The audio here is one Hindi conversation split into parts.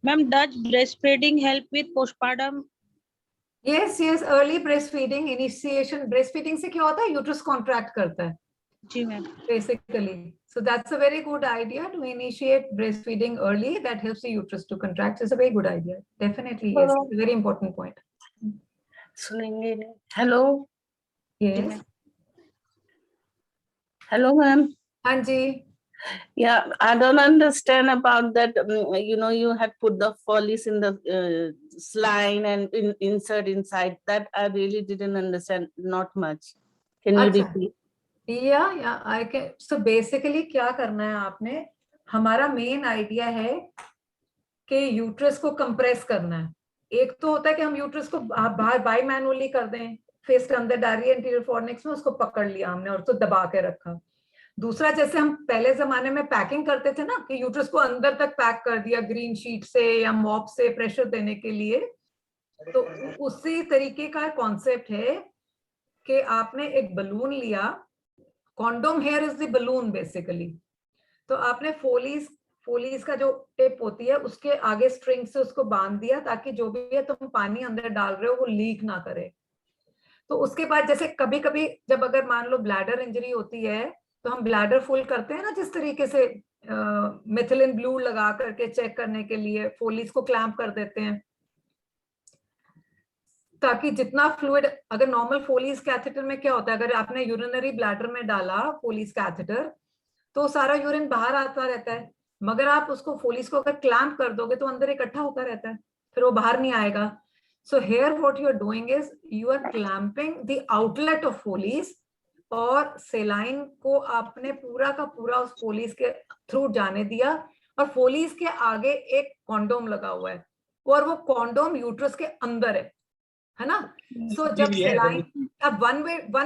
Ma'am, does breastfeeding help with postpartum? Yes, early breastfeeding initiation. Breastfeeding से क्या होता है? Uterus contract करता है. जी ma'am. Basically, so that's a very good idea to initiate breastfeeding early. That helps the uterus to contract. It's a very good idea. Definitely, yes. It's a very important point. सुनेंगे नहीं. Hello. Yes. Hello, ma'am. Hanji. Yeah, I don't understand about that. You had put the Follies in the saline and insert inside. That I really didn't understand. Not much. Can you repeat? Yeah, I can. So basically, क्या करना है आपने? हमारा मेन आइडिया है कि यूट्रस को कंप्रेस करना है. एक तो होता है कि हम यूट्रस को बाहर बाय मैनुअली कर दें, फेस के अंदर डायरी एंटीरियर फॉरनिक्स में उसको पकड़ लिया हमने और तो दबा के रखा. दूसरा, जैसे हम पहले जमाने में पैकिंग करते थे ना, कि यूट्रस को अंदर तक पैक कर दिया ग्रीन शीट से या मॉप से प्रेशर देने के लिए, तो उसी तरीके का कॉन्सेप्ट है कि आपने एक बलून लिया. Condom here is the balloon basically. तो आपने फोलीज का जो टिप होती है उसके आगे स्ट्रिंग से उसको बांध दिया, ताकि जो भी है तुम पानी अंदर डाल रहे हो वो लीक ना करे. तो उसके बाद जैसे कभी कभी जब अगर मान लो ब्लैडर इंजरी होती है, तो हम ब्लैडर फुल करते हैं ना, जिस तरीके से मिथिलिन ब्लू लगा करके चेक करने के लिए फोलीज को क्लैंप कर देते हैं, ताकि जितना फ्लूइड, अगर नॉर्मल फोलीज कैथेटर में क्या होता है, अगर आपने यूरिनरी ब्लैडर में डाला फोलीज कैथेटर तो सारा यूरिन बाहर आता रहता है, मगर आप उसको फोलीज को अगर क्लैंप कर दोगे तो अंदर इकट्ठा होता रहता है, फिर वो बाहर नहीं आएगा. So here what you are doing is you are clamping the outlet of Foley's, और सेलाइन को आपने पूरा का पूरा उस फोलीज के थ्रू जाने दिया, और फोलीज के आगे एक कॉन्डोम लगा हुआ है, और वो कॉन्डोम यूट्रस के अंदर है ना. सो जब सेलाइन, अब वन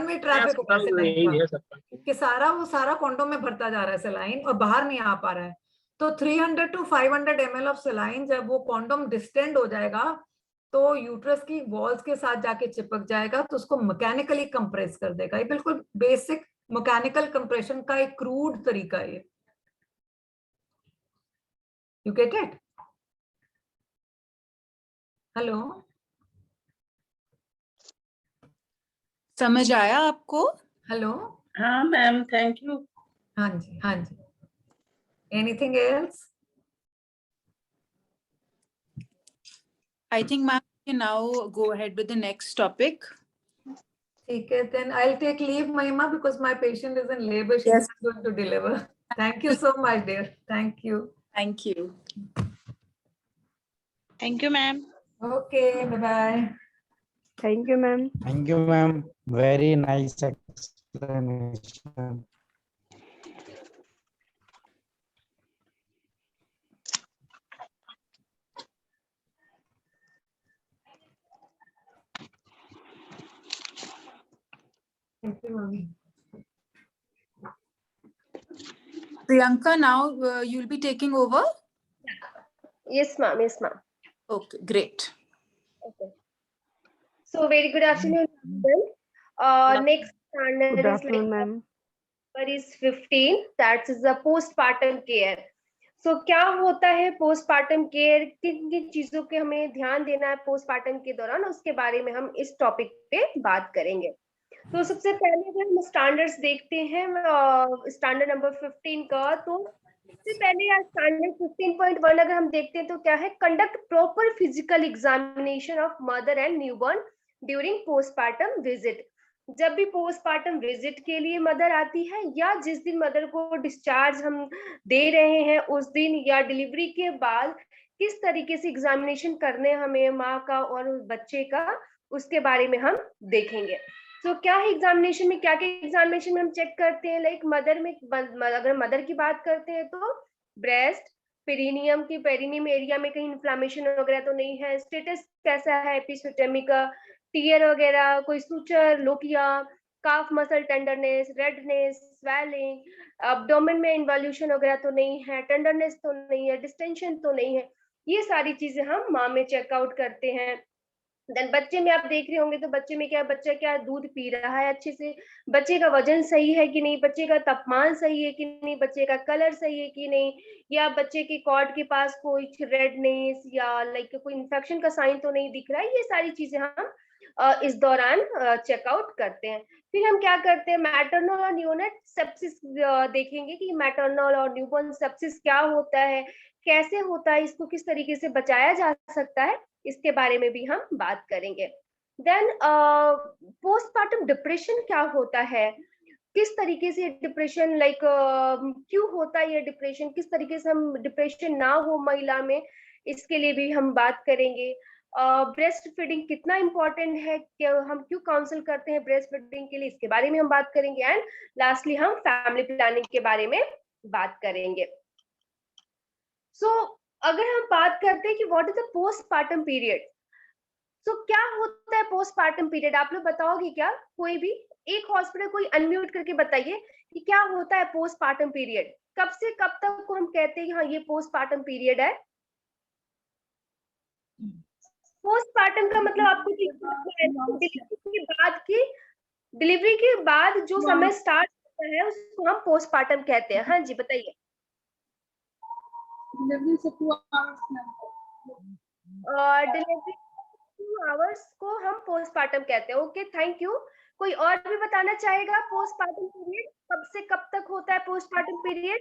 वे ट्रैफिक होगा सेलाइन का, कि सारा कॉन्डोम में भरता जा रहा है सेलाइन और बाहर नहीं आ पा रहा है. तो 300 to 500 ml ऑफ सेलाइन जब वो कॉन्डोम डिस्टेंड हो जाएगा तो यूट्रस की वॉल्स के साथ जाके चिपक जाएगा, तो उसको मैकेनिकली कंप्रेस कर देगा. ये बिल्कुल बेसिक मैकेनिकल कंप्रेशन का एक क्रूड तरीका है. You get it? हेलो, समझ आया आपको? हेलो. हाँ मैम, थैंक यू. हाँ जी. Anything else? I think ma'am can now go ahead with the next topic. Okay, then I'll take leave, Mahima, because my patient is in labor. She's Yes. going to deliver. Thank you so much, dear. Thank you. Thank you. Thank you, ma'am. Okay, bye-bye. Thank you, ma'am. Thank you, ma'am. Very nice explanation. Thank you, Mami. Priyanka, now you'll be taking over? Yes, ma'am. Yes, ma'am. Okay, great. Okay. So very good afternoon, everyone. Next standard Good is afternoon, ma'am. number is 15. That is the postpartum care. So क्या होता है postpartum care? किन किन चीजों के हमें ध्यान देना है postpartum के दौरान, उसके बारे में हम इस टॉपिक पे बात करेंगे. तो सबसे पहले अगर हम स्टैंडर्ड्स देखते हैं स्टैंडर्ड नंबर 15 का, तो सबसे पहले यार स्टैंडर्ड 15.1 अगर हम देखते हैं तो क्या है, conduct proper physical examination of mother and newborn during postpartum visit. जब भी पोस्टपार्टम विजिट के लिए मदर आती है, या जिस दिन मदर को डिस्चार्ज हम दे रहे हैं उस दिन, या डिलीवरी के बाद किस तरीके से एग्जामिनेशन करने हमें माँ का और बच्चे का, उसके बारे में हम देखेंगे. तो क्या है एग्जामिनेशन में, क्या क्या एग्जामिनेशन में हम चेक करते हैं. लाइक मदर में, अगर मदर की बात करते हैं तो ब्रेस्ट, पेरिनियम की पेरिनियम एरिया में कहीं इन्फ्लामेशन वगैरह तो नहीं है, स्टेटस कैसा है एपिसिस्टेमिक का, टीयर वगैरह, कोई suture, lochia, calf muscle tenderness, redness, swelling, abdomen में इन्वॉल्यूशन वगैरह तो नहीं है, टेंडरनेस तो नहीं है, डिस्टेंशन तो नहीं है. ये सारी चीजें हम माँ में चेकआउट करते हैं. देन बच्चे में आप देख रहे होंगे तो बच्चे में क्या, बच्चा क्या दूध पी रहा है अच्छे से, बच्चे का वजन सही है कि नहीं, बच्चे का तापमान सही है कि नहीं, बच्चे का कलर सही है कि नहीं, या बच्चे के कॉर्ड के पास कोई रेडनेस या लाइक कोई इन्फेक्शन का साइन तो नहीं दिख रहा है। ये सारी चीजें हम इस दौरान चेकआउट करते हैं। फिर हम क्या करते हैं, मैटरनल और न्यूनेट सेप्सिस देखेंगे कि मैटरनल और न्यूबॉर्न सेप्सिस क्या होता है, कैसे होता है, इसको किस तरीके से बचाया जा सकता है, इसके बारे में भी हम बात करेंगे। देन पोस्टपार्टम डिप्रेशन क्या होता है, किस तरीके से डिप्रेशन लाइक क्यों होता है ये डिप्रेशन, किस तरीके से हम डिप्रेशन ना हो महिला में, इसके लिए भी हम बात करेंगे। ब्रेस्ट फीडिंग कितना इम्पोर्टेंट है, हम क्यों काउंसिल करते हैं ब्रेस्ट फीडिंग के लिए, इसके बारे में हम बात करेंगे। एंड लास्टली हम फैमिली प्लानिंग के बारे में बात करेंगे। सो अगर हम बात करते हैं कि what is the postpartum period, तो क्या होता है पोस्टपार्टम पीरियड, आप लोग बताओगे क्या? कोई भी एक हॉस्पिटल कोई अनम्यूट करके बताइए कि क्या होता है पोस्टपार्टम पीरियड, कब से कब तक को हम कहते हैं हाँ ये पोस्टपार्टम पीरियड है। पोस्टपार्टम का मतलब आपको डिलीवरी के बाद जो समय स्टार्ट होता है उसको हम पोस्टपार्टम कहते हैं। हाँ जी बताइए। डिलीवरी से 2 आवर्स डिलीवरी 2 आवर्स को हम पोस्टपार्टम कहते हैं। Okay thank you. कोई और भी बताना चाहेगा पोस्टपार्टम पीरियड कब से कब तक होता है postpartum period?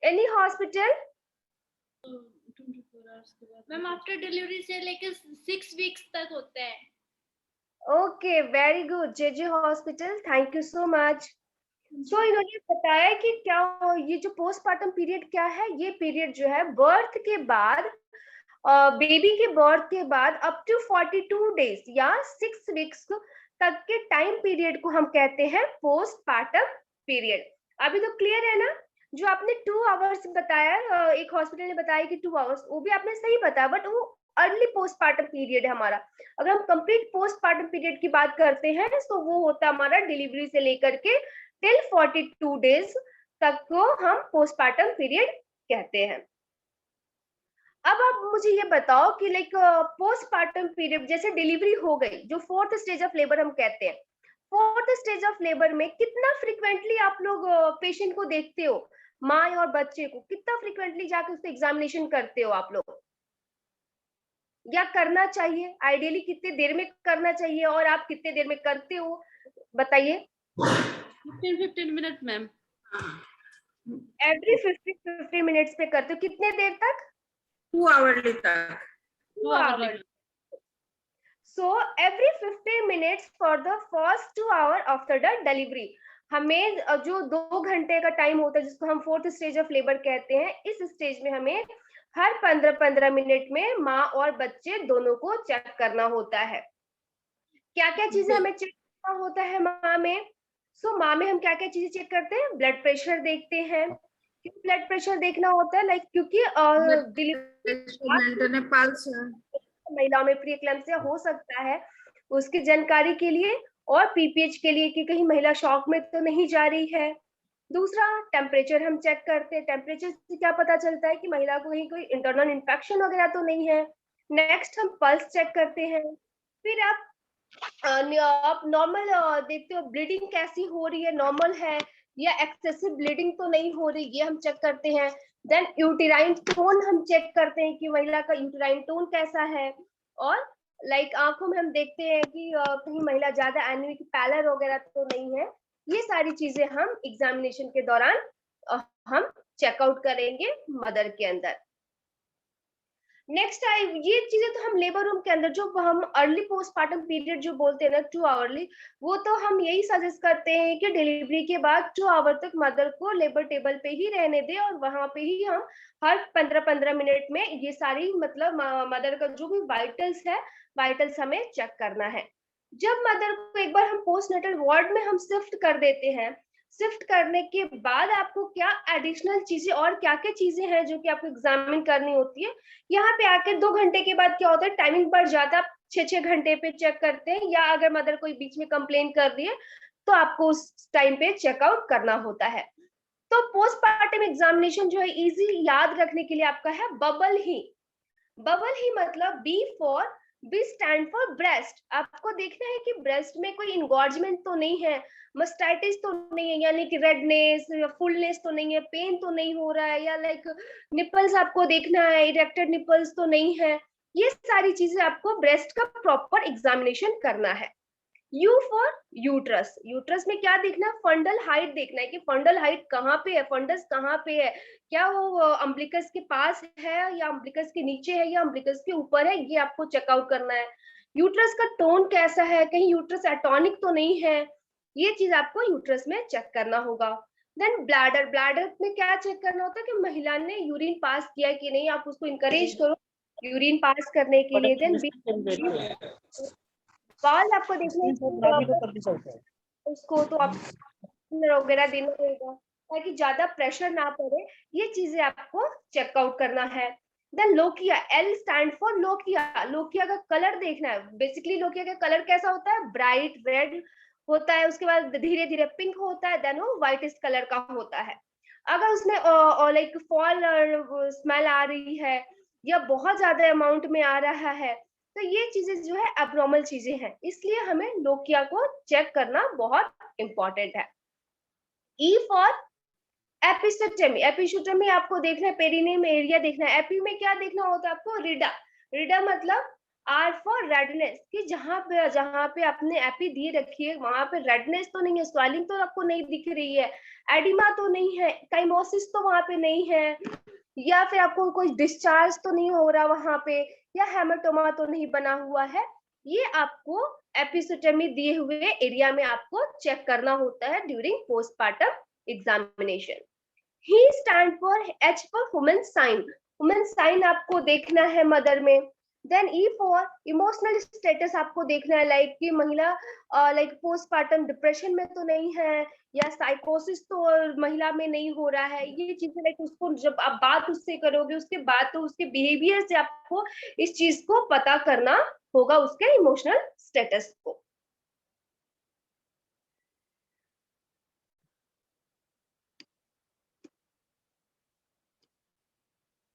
Any hospital? Ma'am after delivery से लेकर 6 वीक्स तक होता है। Okay very good JJ hospital, thank you so much. So इन्होंने बताया कि क्या ये जो पोस्टपार्टम पीरियड क्या है, ये पीरियड जो है बर्थ के बाद, बेबी के बर्थ के बाद अप टू 42 डेज या 6 वीक्स तक के टाइम पीरियड को हम कहते हैं पोस्टपार्टम पीरियड। अभी तो क्लियर है ना? जो आपने 2 आवर्स बताया, एक हॉस्पिटल ने बताया कि 2 आवर्स, वो भी आपने सही बताया, बट वो अर्ली पोस्टपार्टम पीरियड है हमारा। अगर हम कंप्लीट पोस्टपार्टम पीरियड की बात करते हैं तो वो होता है हमारा डिलीवरी से लेकर के टिल 42 डेज तक को हम पोस्टपार्टम पीरियड कहते हैं। अब आप मुझे ये बताओ कि लाइक पोस्टपार्टम पीरियड जैसे डिलीवरी हो गई, जो 4th स्टेज ऑफ लेबर हम कहते हैं, 4th स्टेज ऑफ लेबर में कितना फ्रिक्वेंटली आप लोग पेशेंट को देखते हो, माँ और बच्चे को कितना फ्रिक्वेंटली जाकर उसको एग्जामिनेशन करते हो आप लोग, या करना चाहिए? आइडियली कितने देर में करना चाहिए और आप कितने देर में करते हो बताइए? 15 मिनट मैम। एवरी 50 मिनट्स पे करते हो, कितने देर तक? 2 आवर्ली तक। 2 hours. So every 15 minutes for the first 2 hours after the delivery, हमें जो 2 घंटे का टाइम होता है जिसको हम 4th स्टेज ऑफ लेबर कहते हैं, इस स्टेज में हमें हर 15-15 मिनट में माँ और बच्चे दोनों को चेक करना होता है। क्या क्या चीजें हमें चेक करना होता है माँ में? सो माँ में हम क्या क्या चीजें चेक करते हैं? ब्लड प्रेशर देखते हैं। क्यों ब्लड प्रेशर देखना होता है? लाइक क्योंकि महिलाओं में प्री एक्लेम्पसिया हो सकता है, उसकी जानकारी के लिए, और पीपीएच के लिए कि कहीं महिला शॉक में तो नहीं जा रही है। दूसरा टेम्परेचर हम चेक करते हैं, टेम्परेचर से क्या पता चलता है कि महिला को कहीं कोई इंटरनल इन्फेक्शन वगैरह तो नहीं है। नेक्स्ट हम पल्स चेक करते हैं। फिर आप नॉर्मल देखते हो ब्लीडिंग कैसी हो रही है, नॉर्मल है या एक्सेसिव ब्लीडिंग तो नहीं हो रही, ये हम चेक करते हैं। देन यूटेराइन टोन हम चेक करते हैं कि महिला का यूटेराइन टोन कैसा है, और लाइक आंखों में हम देखते हैं कि कहीं महिला ज्यादा एनिमिक पैलर वगैरह तो नहीं है। ये सारी चीजें हम एग्जामिनेशन के दौरान हम चेकआउट करेंगे मदर के अंदर। नेक्स्ट ये चीजें तो हम लेबर रूम के अंदर, जो हम अर्ली पोस्टपार्टम पीरियड जो बोलते हैं ना 2 आवरली, वो तो हम यही सजेस्ट करते हैं कि डिलीवरी के बाद 2 आवर तक मदर को लेबर टेबल पे ही रहने दें, और वहां पे ही हम हर 15-15 मिनट में ये सारी मतलब मदर का जो भी वाइटल्स है, वाइटल्स हमें चेक करना है। जब मदर को एक बार हम पोस्टनेटल वार्ड में हम शिफ्ट कर देते हैं, शिफ्ट करने के बाद आपको क्या एडिशनल चीजें और क्या क्या चीजें हैं जो कि आपको एग्जामिन करनी होती है। यहाँ पे आकर 2 घंटे के बाद क्या होता है, टाइमिंग बढ़ जाता है, 6-6 घंटे पे चेक करते हैं, या अगर मदर कोई बीच में कंप्लेन कर रही है तो आपको उस टाइम पे चेकआउट करना होता है। तो पोस्टपार्टम एग्जामिनेशन जो है इजी याद रखने के लिए आपका है बबल ही। बबल ही मतलब बी स्टैंड फॉर ब्रेस्ट। आपको देखना है कि ब्रेस्ट में कोई इंगॉर्जमेंट तो नहीं है, मस्टाइटिस तो नहीं है, यानी कि रेडनेस या फुलनेस तो नहीं है, पेन तो नहीं हो रहा है, या लाइक निपल्स आपको देखना है, इरेक्टेड निपल्स तो नहीं है। ये सारी चीजें आपको ब्रेस्ट का प्रॉपर एग्जामिनेशन करना है। You for uterus. यूट्रस में क्या देखना है? फंडल हाइट देखना है कि फंडल हाइट कहाँ पे है, फंडस कहाँ पे है, क्या वो अम्बिलिकस के पास है या अम्बिलिकस के नीचे है या अम्बिलिकस के ऊपर है, ये आपको चेकआउट करना है। यूट्रस का टोन कैसा है, कहीं यूट्रस एटॉनिक तो नहीं है, ये चीज आपको यूट्रस में चेक करना होगा। Then bladder. ब्लैडर में क्या चेक करना होता है कि महिला ने यूरिन पास किया कि नहीं, आप उसको इंकरेज करो यूरिन पास करने के लिए। देन बाल आपको देखना है, उसको तो आप वगैरह देना होगा ताकि ज्यादा प्रेशर ना पड़े, ये चीजें आपको चेकआउट करना है। Then lochia. L stand for lochia. Lochia का कलर देखना है। बेसिकली लोकिया का कलर कैसा होता है? ब्राइट रेड होता है, उसके बाद धीरे धीरे पिंक होता है, देन वो व्हाइटिश कलर का होता है। अगर उसमें लाइक फॉल स्मेल आ रही है या बहुत ज्यादा अमाउंट में आ रहा है, तो ये चीजें जो है एब्नॉर्मल चीजें हैं, इसलिए हमें लोकिया को चेक करना बहुत इंपॉर्टेंट है। E for एपिस्टोटमी। एपिस्टोटमी आपको देखना है, पेरिनियम एरिया देखना है। एपी में क्या देखना होता है आपको? रिडा। रिडा मतलब आर फॉर रेडनेस, कि जहां पे आपने एपी दी रखी है वहां पे रेडनेस तो नहीं है, स्वेलिंग तो आपको नहीं दिख रही है, एडिमा तो नहीं है, काइमोसिस तो वहां पे नहीं है, या फिर आपको कोई डिस्चार्ज तो नहीं हो रहा वहां पे, या हेमाटोमा तो नहीं बना हुआ है। ये आपको एपिस्टोटमी दिए हुए एरिया में आपको चेक करना होता है ड्यूरिंग पोस्टपार्टम एग्जामिनेशन। ही stand for H for women sign. Women sign आपको देखना है मदर में। Then E for emotional status आपको देखना है, लाइक कि महिला लाइक पोस्टपार्टम डिप्रेशन में तो नहीं है, या साइकोसिस तो महिला में नहीं हो रहा है। ये चीजें लाइक उसको जब आप बात उससे करोगे उसके बाद तो उसके बिहेवियर से आपको इस चीज को पता करना होगा, उसके इमोशनल स्टेटस को।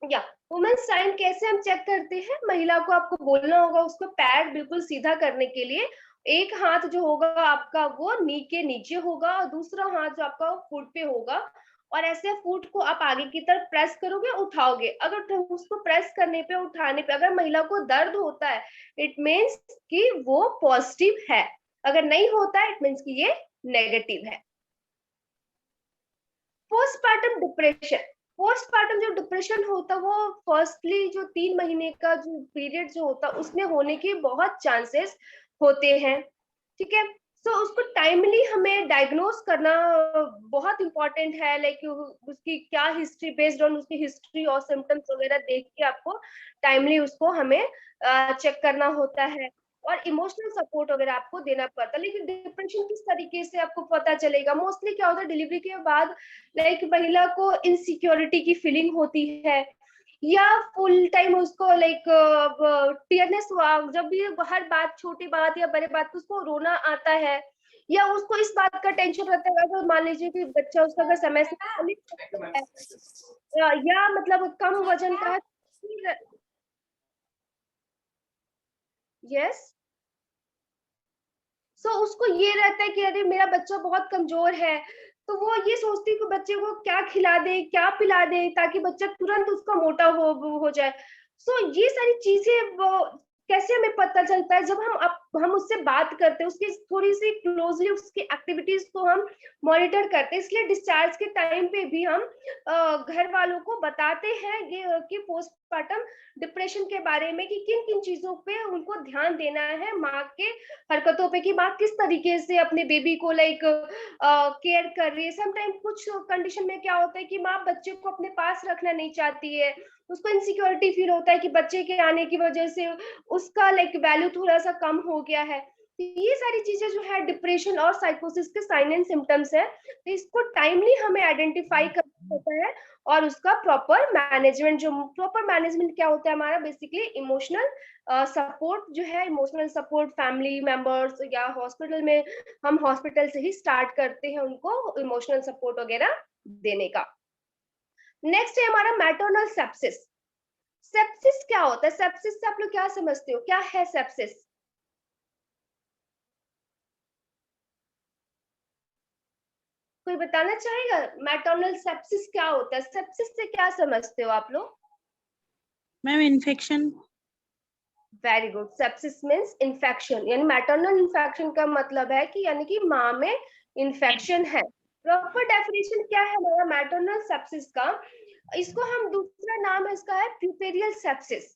या वुमेन साइन कैसे हम चेक करते हैं? महिला को आपको बोलना होगा उसको पैर बिल्कुल सीधा करने के लिए, एक हाथ जो होगा आपका वो नी के नीचे होगा और दूसरा हाथ जो आपका फुट पे होगा, और ऐसे फुट को आप आगे की तरफ प्रेस करोगे, उठाओगे। अगर तो उसको प्रेस करने पे उठाने पे अगर महिला को दर्द होता है, इट मीन्स कि वो पॉजिटिव है, अगर नहीं होता है इट मीन्स कि ये नेगेटिव है। Postpartum depression. पोस्टपार्टम जो डिप्रेशन होता है वो फर्स्टली जो 3 महीने का जो पीरियड जो होता है उसमें होने के बहुत चांसेस होते हैं, ठीक है। सो उसको टाइमली हमें डायग्नोज करना बहुत इंपॉर्टेंट है, लाइक उसकी क्या हिस्ट्री, बेस्ड ऑन उसकी हिस्ट्री और सिम्टम्स वगैरह देख के आपको टाइमली उसको हमें चेक करना होता है, और इमोशनल सपोर्ट वगैरह आपको देना पड़ता है। लेकिन डिप्रेशन किस तरीके से आपको पता चलेगा? मोस्टली क्या होता है डिलीवरी के बाद लाइक महिला को इनसिक्योरिटी की फीलिंग होती है, या फुल टाइम उसको लाइक टीयरनेस, जब भी हर बात छोटी बात या बड़े बात उसको रोना आता है, या उसको इस बात का टेंशन रहता है अगर मान लीजिए कि बच्चा उसका अगर समय से या मतलब कम वजन का है। यस, सो उसको ये रहता है कि अरे मेरा बच्चा बहुत कमजोर है, तो वो ये सोचती है कि बच्चे को क्या खिला दे क्या पिला दे ताकि बच्चा तुरंत उसका मोटा हो जाए। सो ये सारी चीजें कैसे हमें पता चलता है? जब हम उससे बात करते हैं, उसकी थोड़ी सी क्लोजली उसकी एक्टिविटीज को हम मॉनिटर करते हैं। इसलिए डिस्चार्ज के टाइम पे भी हम घर वालों को बताते हैं कि पोस्टपार्टम डिप्रेशन के बारे में, कि किन किन चीजों पे उनको ध्यान देना है, माँ के हरकतों पे, कि माँ किस तरीके से अपने बेबी को लाइक केयर कर रही है। समटाइम कुछ कंडीशन में क्या होता है कि माँ बच्चे को अपने पास रखना नहीं चाहती है, उसको इनसिक्योरिटी फील होता है कि बच्चे के आने की वजह से उसका लाइक वैल्यू थोड़ा सा कम हो गया है। तो ये सारी चीजें जो है डिप्रेशन और साइकोसिस के साइन एंड सिम्टम्स है, तो इसको टाइमली हमें आइडेंटिफाई करना होता है, और उसका प्रॉपर मैनेजमेंट, जो प्रॉपर मैनेजमेंट क्या होता है हमारा बेसिकली इमोशनल सपोर्ट जो है, इमोशनल सपोर्ट फैमिली मेंबर्स या हॉस्पिटल में, हम हॉस्पिटल से ही स्टार्ट करते हैं उनको इमोशनल सपोर्ट वगैरह देने का। नेक्स्ट है हमारा मैटरनल सेप्सिस। सेप्सिस क्या होता है? सेप्सिस से आप लोग क्या समझते हो? क्या है सेप्सिस? कोई बताना चाहेगा? मैटरनल सेप्सिस क्या होता है? सेप्सिस से क्या समझते हो आप लोग? Ma'am infection. Very good. Sepsis means infection, यानी मैटरनल इन्फेक्शन का मतलब है कि यानी कि माँ में इन्फेक्शन है। प्रॉपर डेफिनेशन क्या है हमारा मैटरनल सेप्सिस का? इसको हम दूसरा नाम है इसका है प्यूपेरियल सेप्सिस,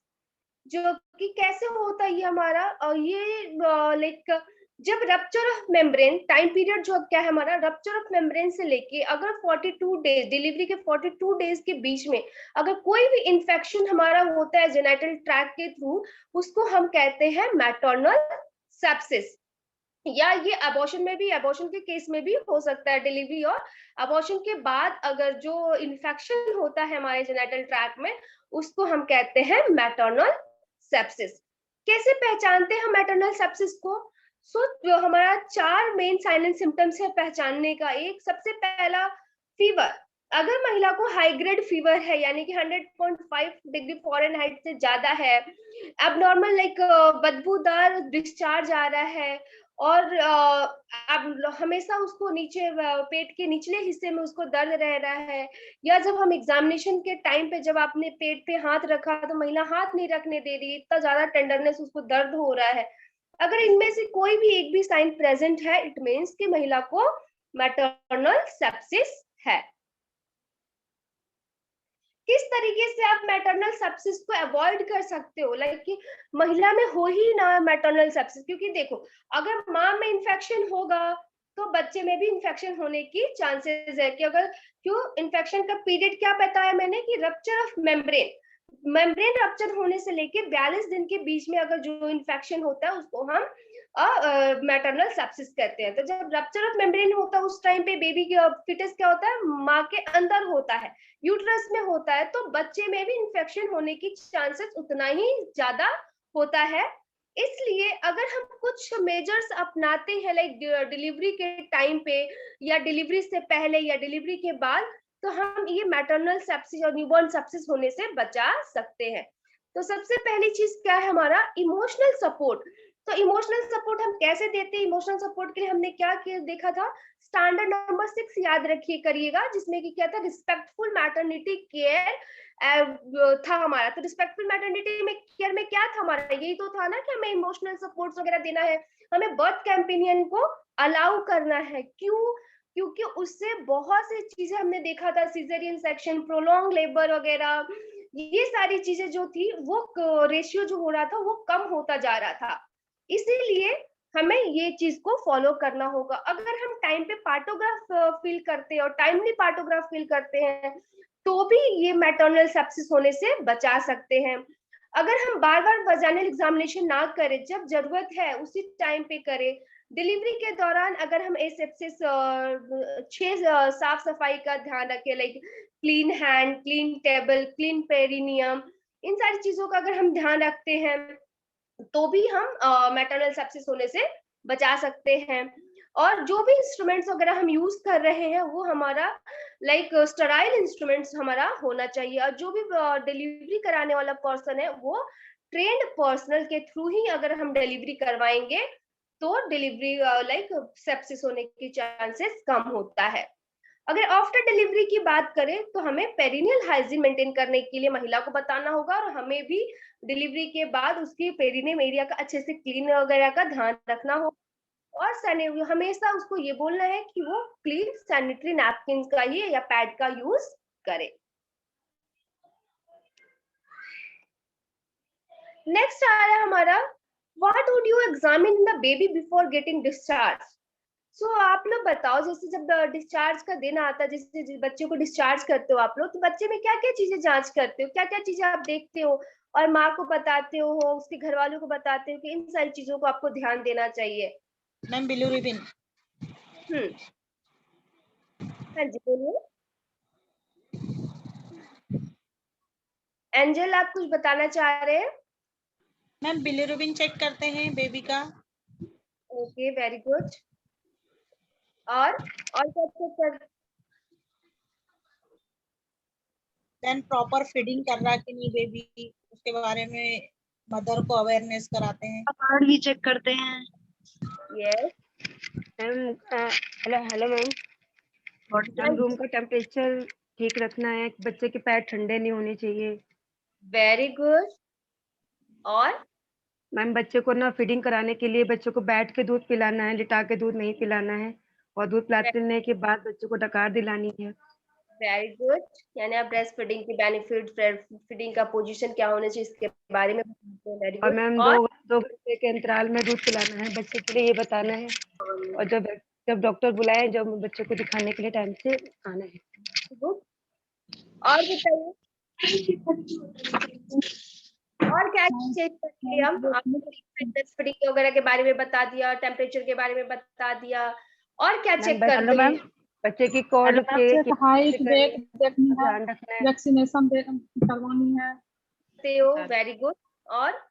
जो कि कैसे होता है ये हमारा ये लाइक जब rupture of membrane time period जो क्या है हमारा रप्चर ऑफ मेम्ब्रेन से लेके अगर 42 डेज डिलीवरी के 42 डेज के बीच में अगर कोई भी इंफेक्शन हमारा होता है जेनिटल ट्रैक्ट के थ्रू, उसको हम कहते हैं मैटरनल सेप्सिस। या ये अबॉर्शन में भी, अबॉर्शन के केस में भी हो सकता है डिलीवरी और अबॉर्शन के बाद अगर जो इन्फेक्शन होता है हमारे जेनिटल ट्रैक्ट में, उसको हम कहते हैं मैटरनल सेप्सिस। कैसे पहचानते हैं हम मैटरनल सेप्सिस को? जो हमारा 4 मेन साइन एंड सिम्टम्स है पहचानने का। एक सबसे पहला फीवर, अगर महिला को हाई ग्रेड फीवर है यानी कि 100.5 डिग्री फ़ारेनहाइट से ज्यादा है, एबनॉर्मल लाइक बदबूदार डिस्चार्ज आ रहा है और अब हमेशा उसको नीचे पेट के निचले हिस्से में उसको दर्द रह रहा है, या जब हम एग्जामिनेशन के टाइम पे जब आपने पेट पे हाथ रखा तो महिला हाथ नहीं रखने दे रही, इतना ज्यादा टेंडरनेस उसको दर्द हो रहा है, अगर इनमें से कोई भी एक भी साइन प्रेजेंट है, इट मीन्स कि महिला को मैटरनल सेप्सिस है। किस तरीके से आप मैटरनल सेप्सिस को अवॉइड कर सकते हो, लाइक कि महिला में हो ही ना मैटरनल सेप्सिस? क्योंकि देखो, अगर माँ में इन्फेक्शन होगा तो बच्चे में भी इन्फेक्शन होने की चांसेस है कि अगर क्यों इन्फेक्शन का पीरियड क्या बताया मैंने कि rupture of membrane, membrane rupture होने से लेके 42 दिन के बीच में अगर जो इन्फेक्शन होता है उसको हम मैटरनल सेप्सिस कहते हैं। तो जब रप्चर ऑफ मेम्ब्रेन होता है उस टाइम पे बेबी की फिटस क्या होता है, माँ के अंदर होता है, यूट्रस में होता है, तो बच्चे में भी इन्फेक्शन होने की चांसेस उतना ही ज्यादा होता है। इसलिए अगर हम कुछ मेजर्स अपनाते हैं लाइक डिलीवरी के टाइम पे या डिलीवरी से पहले या डिलीवरी के बाद, तो हम ये मैटरनल सेप्सिस और न्यूबॉर्न सेप्सिस होने से बचा सकते हैं। तो सबसे पहली चीज क्या है हमारा इमोशनल सपोर्ट। तो इमोशनल सपोर्ट हम कैसे देते हैं? इमोशनल सपोर्ट के लिए हमने क्या देखा था, स्टैंडर्ड नंबर 6 याद रखिए करिएगा, जिसमें कि क्या था, रिस्पेक्टफुल मैटरनिटी केयर था हमारा। तो रिस्पेक्टफुल मैटरनिटी में केयर में क्या था हमारा, यही तो था ना कि हमें इमोशनल सपोर्ट वगैरह देना है, हमें बर्थ कंपेनियन को अलाउ करना है। क्यों? क्योंकि उससे बहुत सी चीजें हमने देखा था, सीजरियन सेक्शन, प्रोलॉन्ग लेबर वगैरह, ये सारी चीजें जो थी वो रेशियो जो हो रहा था वो कम होता जा रहा था। इसीलिए हमें ये चीज को फॉलो करना होगा। अगर हम टाइम पे पार्टोग्राफ फिल करते हैं और टाइमली पार्टोग्राफ फिल करते हैं तो भी ये मैटरनल सेप्सिस होने से बचा सकते हैं। अगर हम बार बार वजाइनल एग्जामिनेशन ना करें, जब जरूरत है उसी टाइम पे करें। डिलीवरी के दौरान अगर हम एसेप्सिस 6 साफ सफाई का ध्यान रखें, like clean hand, clean table, clean perineum, इन सारी चीजों का अगर हम ध्यान रखते हैं तो भी हम मैटरनल सेप्सिस होने से बचा सकते हैं। और जो भी इंस्ट्रूमेंट्स वगैरह हम यूज कर रहे हैं वो हमारा लाइक स्टेराइल इंस्ट्रूमेंट्स हमारा होना चाहिए, और जो भी डिलीवरी कराने वाला पर्सन है वो ट्रेंड पर्सनल के थ्रू ही अगर हम डिलीवरी करवाएंगे तो डिलीवरी लाइक सेप्सिस होने की चांसेस कम होता है। अगर आफ्टर डिलीवरी की बात करें तो हमें पेरिनियल हाइजीन मेंटेन करने के लिए महिला को बताना होगा, और हमें भी डिलीवरी के बाद उसकी पेरिनियम एरिया का अच्छे से क्लीन वगैरह का ध्यान रखना होगा, और हमेशा उसको ये बोलना है कि वो क्लीन सैनिटरी नैपकिन का ही या पैड का यूज करे। नेक्स्ट आ रहा है हमारा, what would you examine in the baby before getting discharge. So आप लोग बताओ, जैसे जब डिस्चार्ज का दिन आता है, जैसे बच्चे को डिस्चार्ज करते हो आप लोग, तो बच्चे में क्या क्या चीजें जांच करते हो, क्या क्या चीजें आप देखते हो और माँ को बताते हो, उसके घर वालों को बताते हो कि इन सारी चीजों को आपको ध्यान देना चाहिए? Ma'am bilirubin. हाँ जी बोलिए। एंजल आप कुछ बताना चाह रहे हैं? मैम बिलिरुबिन चेक करते हैं बेबी का। Okay, very good. और क्या चेक कर? देन प्रॉपर फीडिंग कर रहा कि नहीं बेबी, उसके बारे में मदर को अवेयरनेस कराते हैं। कार्ड भी चेक करते हैं। Yes ma'am. Hello ma'am. Ma'am room का टेम्परेचर ठीक रखना है, बच्चे के पैर ठंडे नहीं होने चाहिए। Very good. और मैम बच्चे को ना फीडिंग कराने के लिए बच्चे को बैठ के दूध पिलाना है, लिटा के दूध नहीं पिलाना है, और दूध पिलाने के बाद बच्चे को डकार दिलानी है। Very good. यानी आप ब्रेस्ट फीडिंग के बेनिफिट, ब्रेस्ट फीडिंग का पोजीशन क्या होना चाहिए इसके बारे में बताते हैं। वेरी और गुड। मैम और 2 घंटे के अंतराल में दूध पिलाना है बच्चे के लिए, ये बताना है। और जब जब डॉक्टर बुलाए, जब बच्चे को दिखाने के लिए टाइम से आना है। गुड। और बताइए और क्या चेक करेंगे हम? आपको ब्रेस्ट फीडिंग वगैरह के बारे में बता दिया, टेम्परेचर के बारे में बता दिया, और क्या चेक करते हैं? बच्चे की कॉर्ड के हाइट वेट देखनी है, ध्यान रखना है। वैक्सीनेशन करवानी है। Very good. और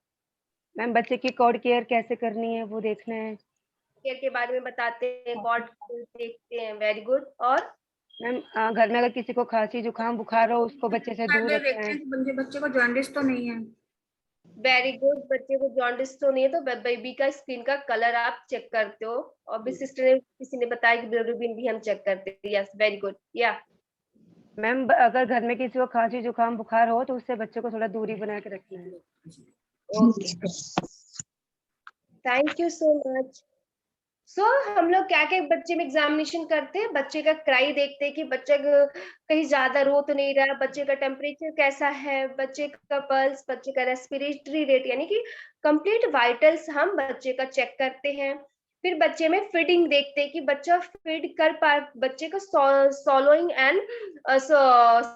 मैम बच्चे की कॉर्ड केयर कैसे करनी है वो देखना है। केयर के बारे में बताते हैं, कॉर्ड देखते हैं। Very good. और मैम घर में अगर किसी को खांसी जुकाम बुखार हो, उसको बच्चे से दूर रखना है। बच्चे को जॉन्डिस तो नहीं है। Very good. बच्चे को जॉन्डिस तो नहीं है, तो बेबी का स्किन का कलर आप चेक करते हो। और भी सिस्टर ने किसी ने बताया कि बिलिरुबिन भी हम चेक करते हैं। Yes very good. या मैम अगर घर में किसी को खांसी जुकाम बुखार हो तो उससे बच्चे को थोड़ा दूरी बना के रखना है। Okay, thank you so much. So हम लोग क्या क्या बच्चे में एग्जामिनेशन करते हैं? बच्चे का क्राई देखते हैं कि बच्चा कहीं ज्यादा रो तो नहीं रहा, बच्चे का टेम्परेचर कैसा है, बच्चे का पल्स, बच्चे का रेस्पिरेटरी रेट, यानी कि कंप्लीट वाइटल्स हम बच्चे का चेक करते हैं। फिर बच्चे में फीडिंग देखते हैं कि बच्चा फीड कर पा, बच्चे का swallowing and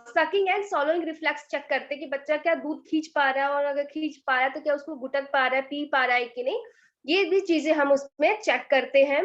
sucking and swallowing reflex check करते हैं कि बच्चा क्या दूध खींच पा रहा है, और अगर खींच पा रहा है तो क्या उसको गुटक पा रहा है, पी पा रहा है कि नहीं। ये भी चीजें हम उसमें चेक करते हैं।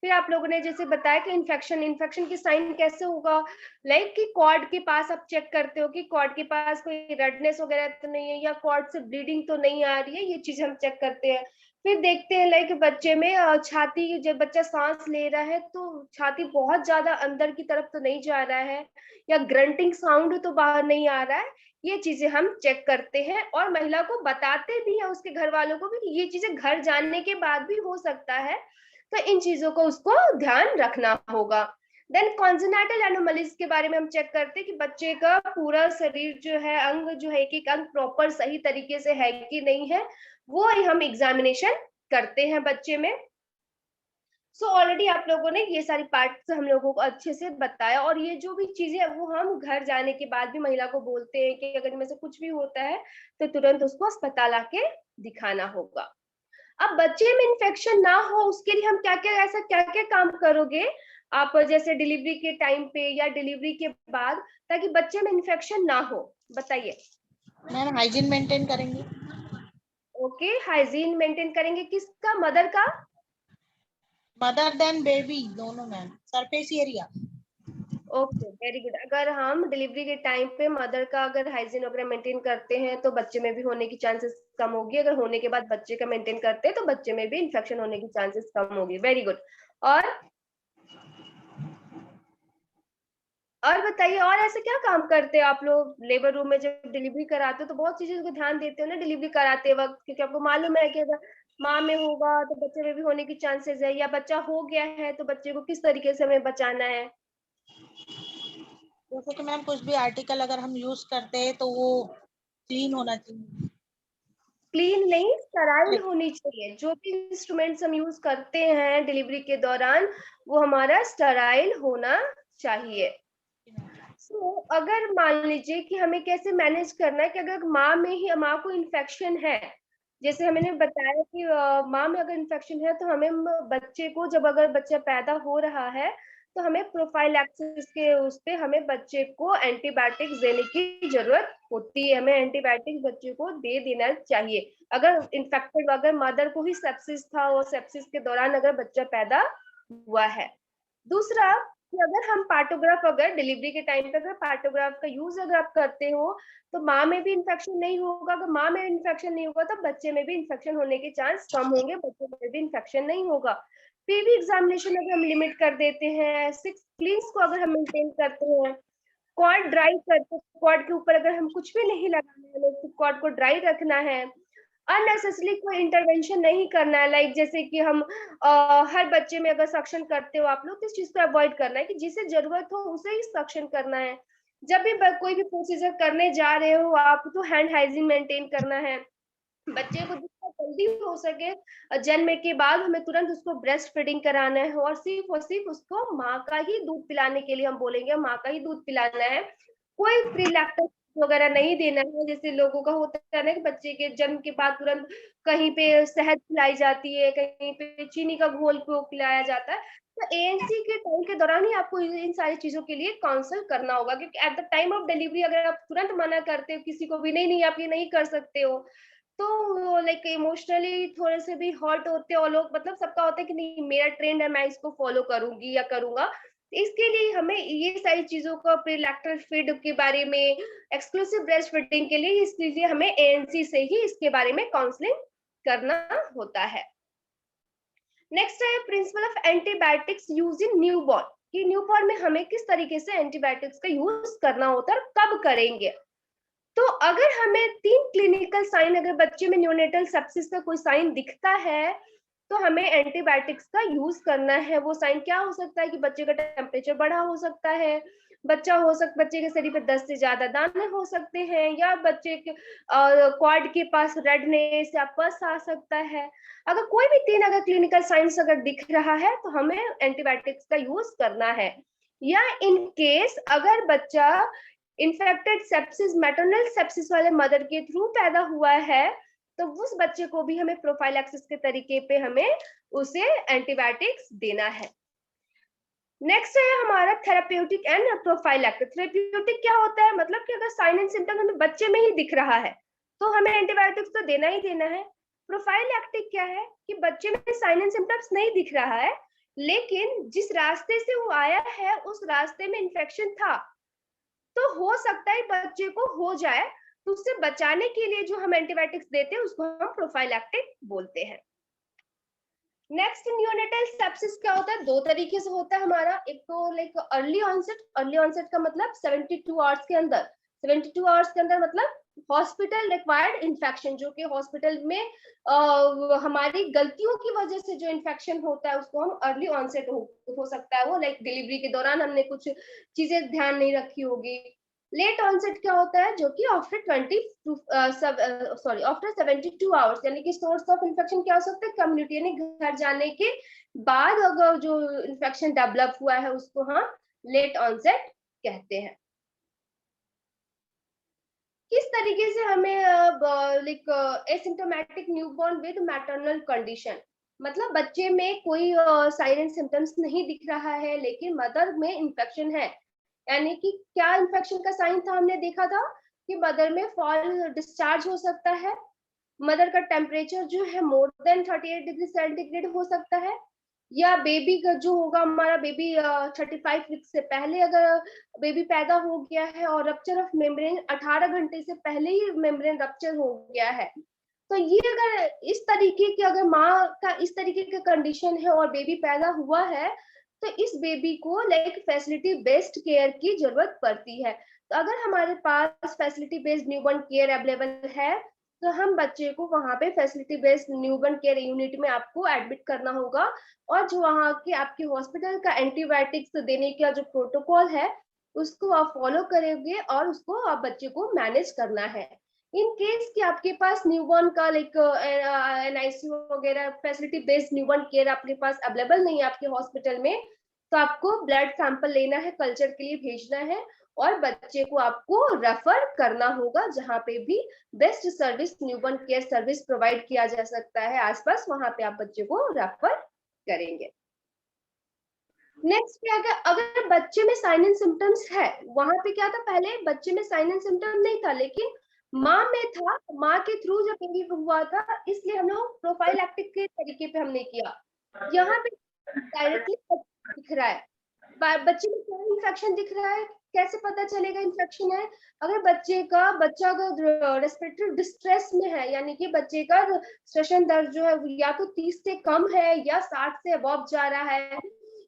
फिर आप लोगों ने जैसे बताया कि इन्फेक्शन की साइन कैसे होगा, लाइक कि कॉर्ड के पास आप चेक करते हो कि कॉर्ड के पास कोई रेडनेस वगैरह तो नहीं है, या कॉर्ड से ब्लीडिंग तो नहीं आ रही है। ये चीजें हम चेक करते हैं। फिर देखते हैं लाइक बच्चे में छाती, जब बच्चा सांस ले रहा है तो छाती बहुत ज्यादा अंदर की तरफ तो नहीं जा रहा है, या ग्रंटिंग साउंड तो बाहर नहीं आ रहा है। ये चीजें हम चेक करते हैं, और महिला को बताते भी हैं, उसके घर वालों को भी, कि ये चीजें घर जाने के बाद भी हो सकता है, तो इन चीजों को उसको ध्यान रखना होगा। देन कॉन्जेनिटल एनोमलीज के बारे में हम चेक करते हैं कि बच्चे का पूरा शरीर जो है, अंग जो है, एक एक अंग प्रॉपर सही तरीके से है कि नहीं है, वो हम एग्जामिनेशन करते हैं बच्चे में। सो ऑलरेडी आप लोगों ने ये सारी पार्ट्स हम लोगों को अच्छे से बताया, और ये जो भी चीजें है वो हम घर जाने के बाद भी महिला को बोलते हैं कि अगर इनमें से कुछ भी होता है तो तुरंत उसको अस्पताल आके दिखाना होगा। अब बच्चे में इन्फेक्शन ना हो उसके लिए हम क्या क्या काम करोगे आप, जैसे डिलीवरी के टाइम पे या डिलीवरी के बाद, ताकि बच्चे में इन्फेक्शन ना हो? बताइए। मैम हाइजीन मेंटेन करेंगे। ओके, हाइजीन मेंटेन करेंगे। किसका? मदर का? मदर देन बेबी दोनों ma'am, surface area. Okay very good. अगर हम डिलीवरी के टाइम पे मदर का अगर हाइजीन वगैरह मेंटेन करते हैं तो बच्चे में भी होने की चांसेस कम होगी। अगर होने के बाद बच्चे का मेंटेन करते हैं तो बच्चे में भी इन्फेक्शन होने की चांसेस कम होगी। Very good. और बताइए, और ऐसे क्या काम करते हैं आप लोग लेबर रूम में? जब डिलीवरी कराते हो तो बहुत चीजों को ध्यान देते हो ना डिलीवरी कराते वक्त, क्योंकि आपको मालूम है कि अगर माँ में होगा तो बच्चे में भी होने की चांसेस है, या बच्चा हो गया है तो बच्चे को किस तरीके से हमें बचाना है। जैसे कि मैम कुछ भी आर्टिकल अगर हम यूज करते हैं तो वो क्लीन होना चाहिए। क्लीन नहीं, स्टराइल होनी चाहिए। जो भी इंस्ट्रूमेंट्स हम यूज करते हैं डिलीवरी के दौरान वो हमारा स्टराइल होना चाहिए। अगर मान लीजिए कि हमें कैसे मैनेज करना है कि अगर माँ में ही, माँ को इन्फेक्शन है, जैसे मैंने बताया कि माँ में अगर इन्फेक्शन है तो हमें बच्चे को, जब अगर बच्चा पैदा हो रहा है तो हमें प्रोफाइलैक्सिस के उस पे हमें बच्चे को एंटीबायोटिक्स देने की जरूरत होती है। हमें एंटीबायोटिक्स बच्चे को दे देना चाहिए अगर इन्फेक्टेड, अगर मदर को ही सेप्सिस था और सेप्सिस के दौरान अगर बच्चा पैदा हुआ है। दूसरा कि अगर हम पार्टोग्राफ, अगर डिलीवरी के टाइम पे अगर पार्टोग्राफ का यूज अगर आप करते हो तो माँ में भी इन्फेक्शन नहीं होगा। अगर माँ में इन्फेक्शन नहीं होगा तो बच्चे में भी इन्फेक्शन होने के चांस कम होंगे, बच्चे में भी इन्फेक्शन नहीं होगा। पीवी एग्जामिनेशन अगर हम लिमिट कर देते हैं, 6 क्लींस को अगर हम मेंटेन करते हैं, कॉर्ड ड्राई करते, कॉर्ड के ऊपर अगर हम कुछ भी नहीं लगाना है, हमें कॉर्ड को ड्राई रखना है, अननेसेसरली कोई इंटरवेंशन नहीं करना है, लाइक जैसे कि हम हर बच्चे में अगर सक्शन करते हो आप लोग, तो इस चीज को अवॉइड करना है कि जिसे जरूरत हो उसे ही सक्शन करना है। जब भी कोई भी प्रोसीजर करने जा रहे हो आप, तो हैंड हाइजीन मेंटेन करना है। बच्चे को जितना जल्दी हो सके जन्म के बाद हमें तुरंत उसको ब्रेस्ट फीडिंग कराना है, और सिर्फ उसको माँ का ही दूध पिलाने के लिए हम बोलेंगे, माँ का ही दूध पिलाना है। कोई प्री लैक्टेंस वगैरह नहीं देना है, जैसे लोगों का होता है ना कि बच्चे के जन्म के बाद तुरंत कहीं पे शहद पिलाई जाती है, कहीं पे चीनी का घोल को पिलाया जाता है। तो एएनसी के टाइम के दौरान ही आपको इन सारी चीजों के लिए काउंसल करना होगा, क्योंकि at the time of delivery अगर आप तुरंत मना करते हो किसी को भी, नहीं आप ये नहीं कर सकते हो, तो लाइक इमोशनली थोड़े से भी हर्ट होते हो लोग, मतलब सबका होता है कि नहीं मेरा ट्रेंड है, मैं इसको फॉलो करूंगी या करूंगा। इसके लिए हमें ये सारी चीजों का प्रीलैक्टल फीड के बारे में, एक्सक्लूसिव ब्रेस्ट फीडिंग के लिए, इसलिए हमें एएनसी से ही इसके बारे में काउंसलिंग करना होता है। नेक्स्ट है principle of antibiotics use in newborn, कि न्यूबॉर्न में हमें किस तरीके से एंटीबायोटिक्स का यूज करना होता है और कब करेंगे। तो अगर हमें 3 क्लिनिकल साइन, अगर बच्चे में न्यूनेटल सेप्सिस का कोई साइन दिखता है तो हमें एंटीबायोटिक्स का यूज करना है। वो साइन क्या हो सकता है कि बच्चे का टेम्परेचर बढ़ा हो सकता है, बच्चे के शरीर पे 10 से ज्यादा दाने हो सकते हैं, या बच्चे के क्वाड के पास रेडनेस या पस आ सकता है। अगर कोई भी 3 अगर क्लिनिकल साइंस अगर दिख रहा है तो हमें एंटीबायोटिक्स का यूज करना है। या इन केस अगर बच्चा इन्फेक्टेड सेप्सिस, मैटरनल सेप्सिस वाले मदर के थ्रू पैदा हुआ है, तो उस बच्चे को भी हमें प्रोफाइलैक्सिस के तरीके पे हमें उसे एंटीबायोटिक्स देना है। नेक्स्ट है हमारा थेराप्यूटिक एंड प्रोफाइलैक्टिक। थेराप्यूटिक क्या होता है, मतलब कि अगर साइन एंड सिम्टम हमें बच्चे में ही दिख रहा है तो हमें एंटीबायोटिक्स तो देना ही देना है। प्रोफाइलैक्टिक क्या है कि बच्चे में साइन एंड सिम्टम्स नहीं दिख रहा है, लेकिन जिस रास्ते से वो आया है उस रास्ते में इन्फेक्शन था, तो हो सकता है बच्चे को हो जाए, तो उससे बचाने के लिए जो हम एंटीबायोटिक्स देते हैं उसको हम प्रोफाइलैक्टिक बोलते हैं। नेक्स्ट न्यूनेटल सेप्सिस क्या होता है, 2 तरीके से होता है हमारा। एक तो लाइक अर्ली ऑनसेट का मतलब 72 आवर्स के अंदर, 72 आवर्स के अंदर मतलब हॉस्पिटल रिक्वायर्ड इन्फेक्शन, जो कि हॉस्पिटल में हमारी गलतियों की वजह से जो इन्फेक्शन होता है उसको हम अर्ली ऑनसेट हो सकता है। वो लाइक डिलीवरी के दौरान हमने कुछ चीजें ध्यान नहीं रखी होगी। लेट ऑनसेट क्या होता है, जो कि आफ्टर 72 आवर्स, यानी कि सोर्स ऑफ इन्फेक्शन क्या हो सकता है, कम्युनिटी यानी घर जाने के बाद अगर जो इन्फेक्शन डेवलप हुआ है उसको हम लेट ऑनसेट कहते हैं। किस तरीके से हमें like asymptomatic newborn with maternal condition, मतलब बच्चे में कोई साइन एंड सिम्टम्स नहीं दिख रहा है लेकिन मदर में इन्फेक्शन है। यानी कि क्या इन्फेक्शन का साइन था, हमने देखा था कि मदर में फॉल डिस्चार्ज हो सकता है, मदर का टेम्परेचर जो है मोर देन 38 डिग्री सेंटीग्रेड हो सकता है, या बेबी का जो होगा हमारा बेबी 35 वीक से पहले अगर बेबी पैदा हो गया है और रप्चर ऑफ मेम्ब्रेन 18 घंटे से पहले ही मेम्ब्रेन रप्चर हो गया है, तो ये अगर इस तरीके की अगर माँ का इस तरीके का कंडीशन है और बेबी पैदा हुआ है तो इस बेबी को लाइक फैसिलिटी बेस्ड केयर की जरूरत पड़ती है। तो अगर हमारे पास facility based newborn care available है तो हम बच्चे को वहां पे facility based newborn care unit में आपको एडमिट करना होगा, और जो वहाँ के आपके हॉस्पिटल का एंटीबायोटिक्स देने का जो प्रोटोकॉल है उसको आप फॉलो करेंगे और उसको आप बच्चे को मैनेज करना है। इन केस कि आपके पास न्यूबॉर्न का लाइक एनआईसीयू वगैरह फैसिलिटी बेस्ड न्यूबॉर्न केयर आपके पास अवेलेबल नहीं है आपके हॉस्पिटल में, तो आपको ब्लड सैंपल लेना है, कल्चर के लिए भेजना है और बच्चे को आपको रेफर करना होगा जहाँ पे भी best service newborn care service provide किया जा सकता है आसपास, वहां पे आप बच्चे को रेफर करेंगे। नेक्स्ट क्या है, अगर बच्चे में साइन एंड सिम्टम्स है, वहां पे क्या था पहले बच्चे में साइन एंड सिम्टम नहीं था लेकिन माँ में था, माँ के थ्रू जब बेबी हुआ था इसलिए हम लोग प्रोफाइलैक्टिक के तरीके पे हमने किया। यहाँ पे डायरेक्टली दिख रहा है बच्चे में क्या इन्फेक्शन दिख रहा है, कैसे पता चलेगा इन्फेक्शन है, अगर बच्चा अगर रेस्पिरेटरी डिस्ट्रेस में है, यानी कि बच्चे का श्वसन दर जो है या तो 30 से कम है या 60 से अबव जा रहा है,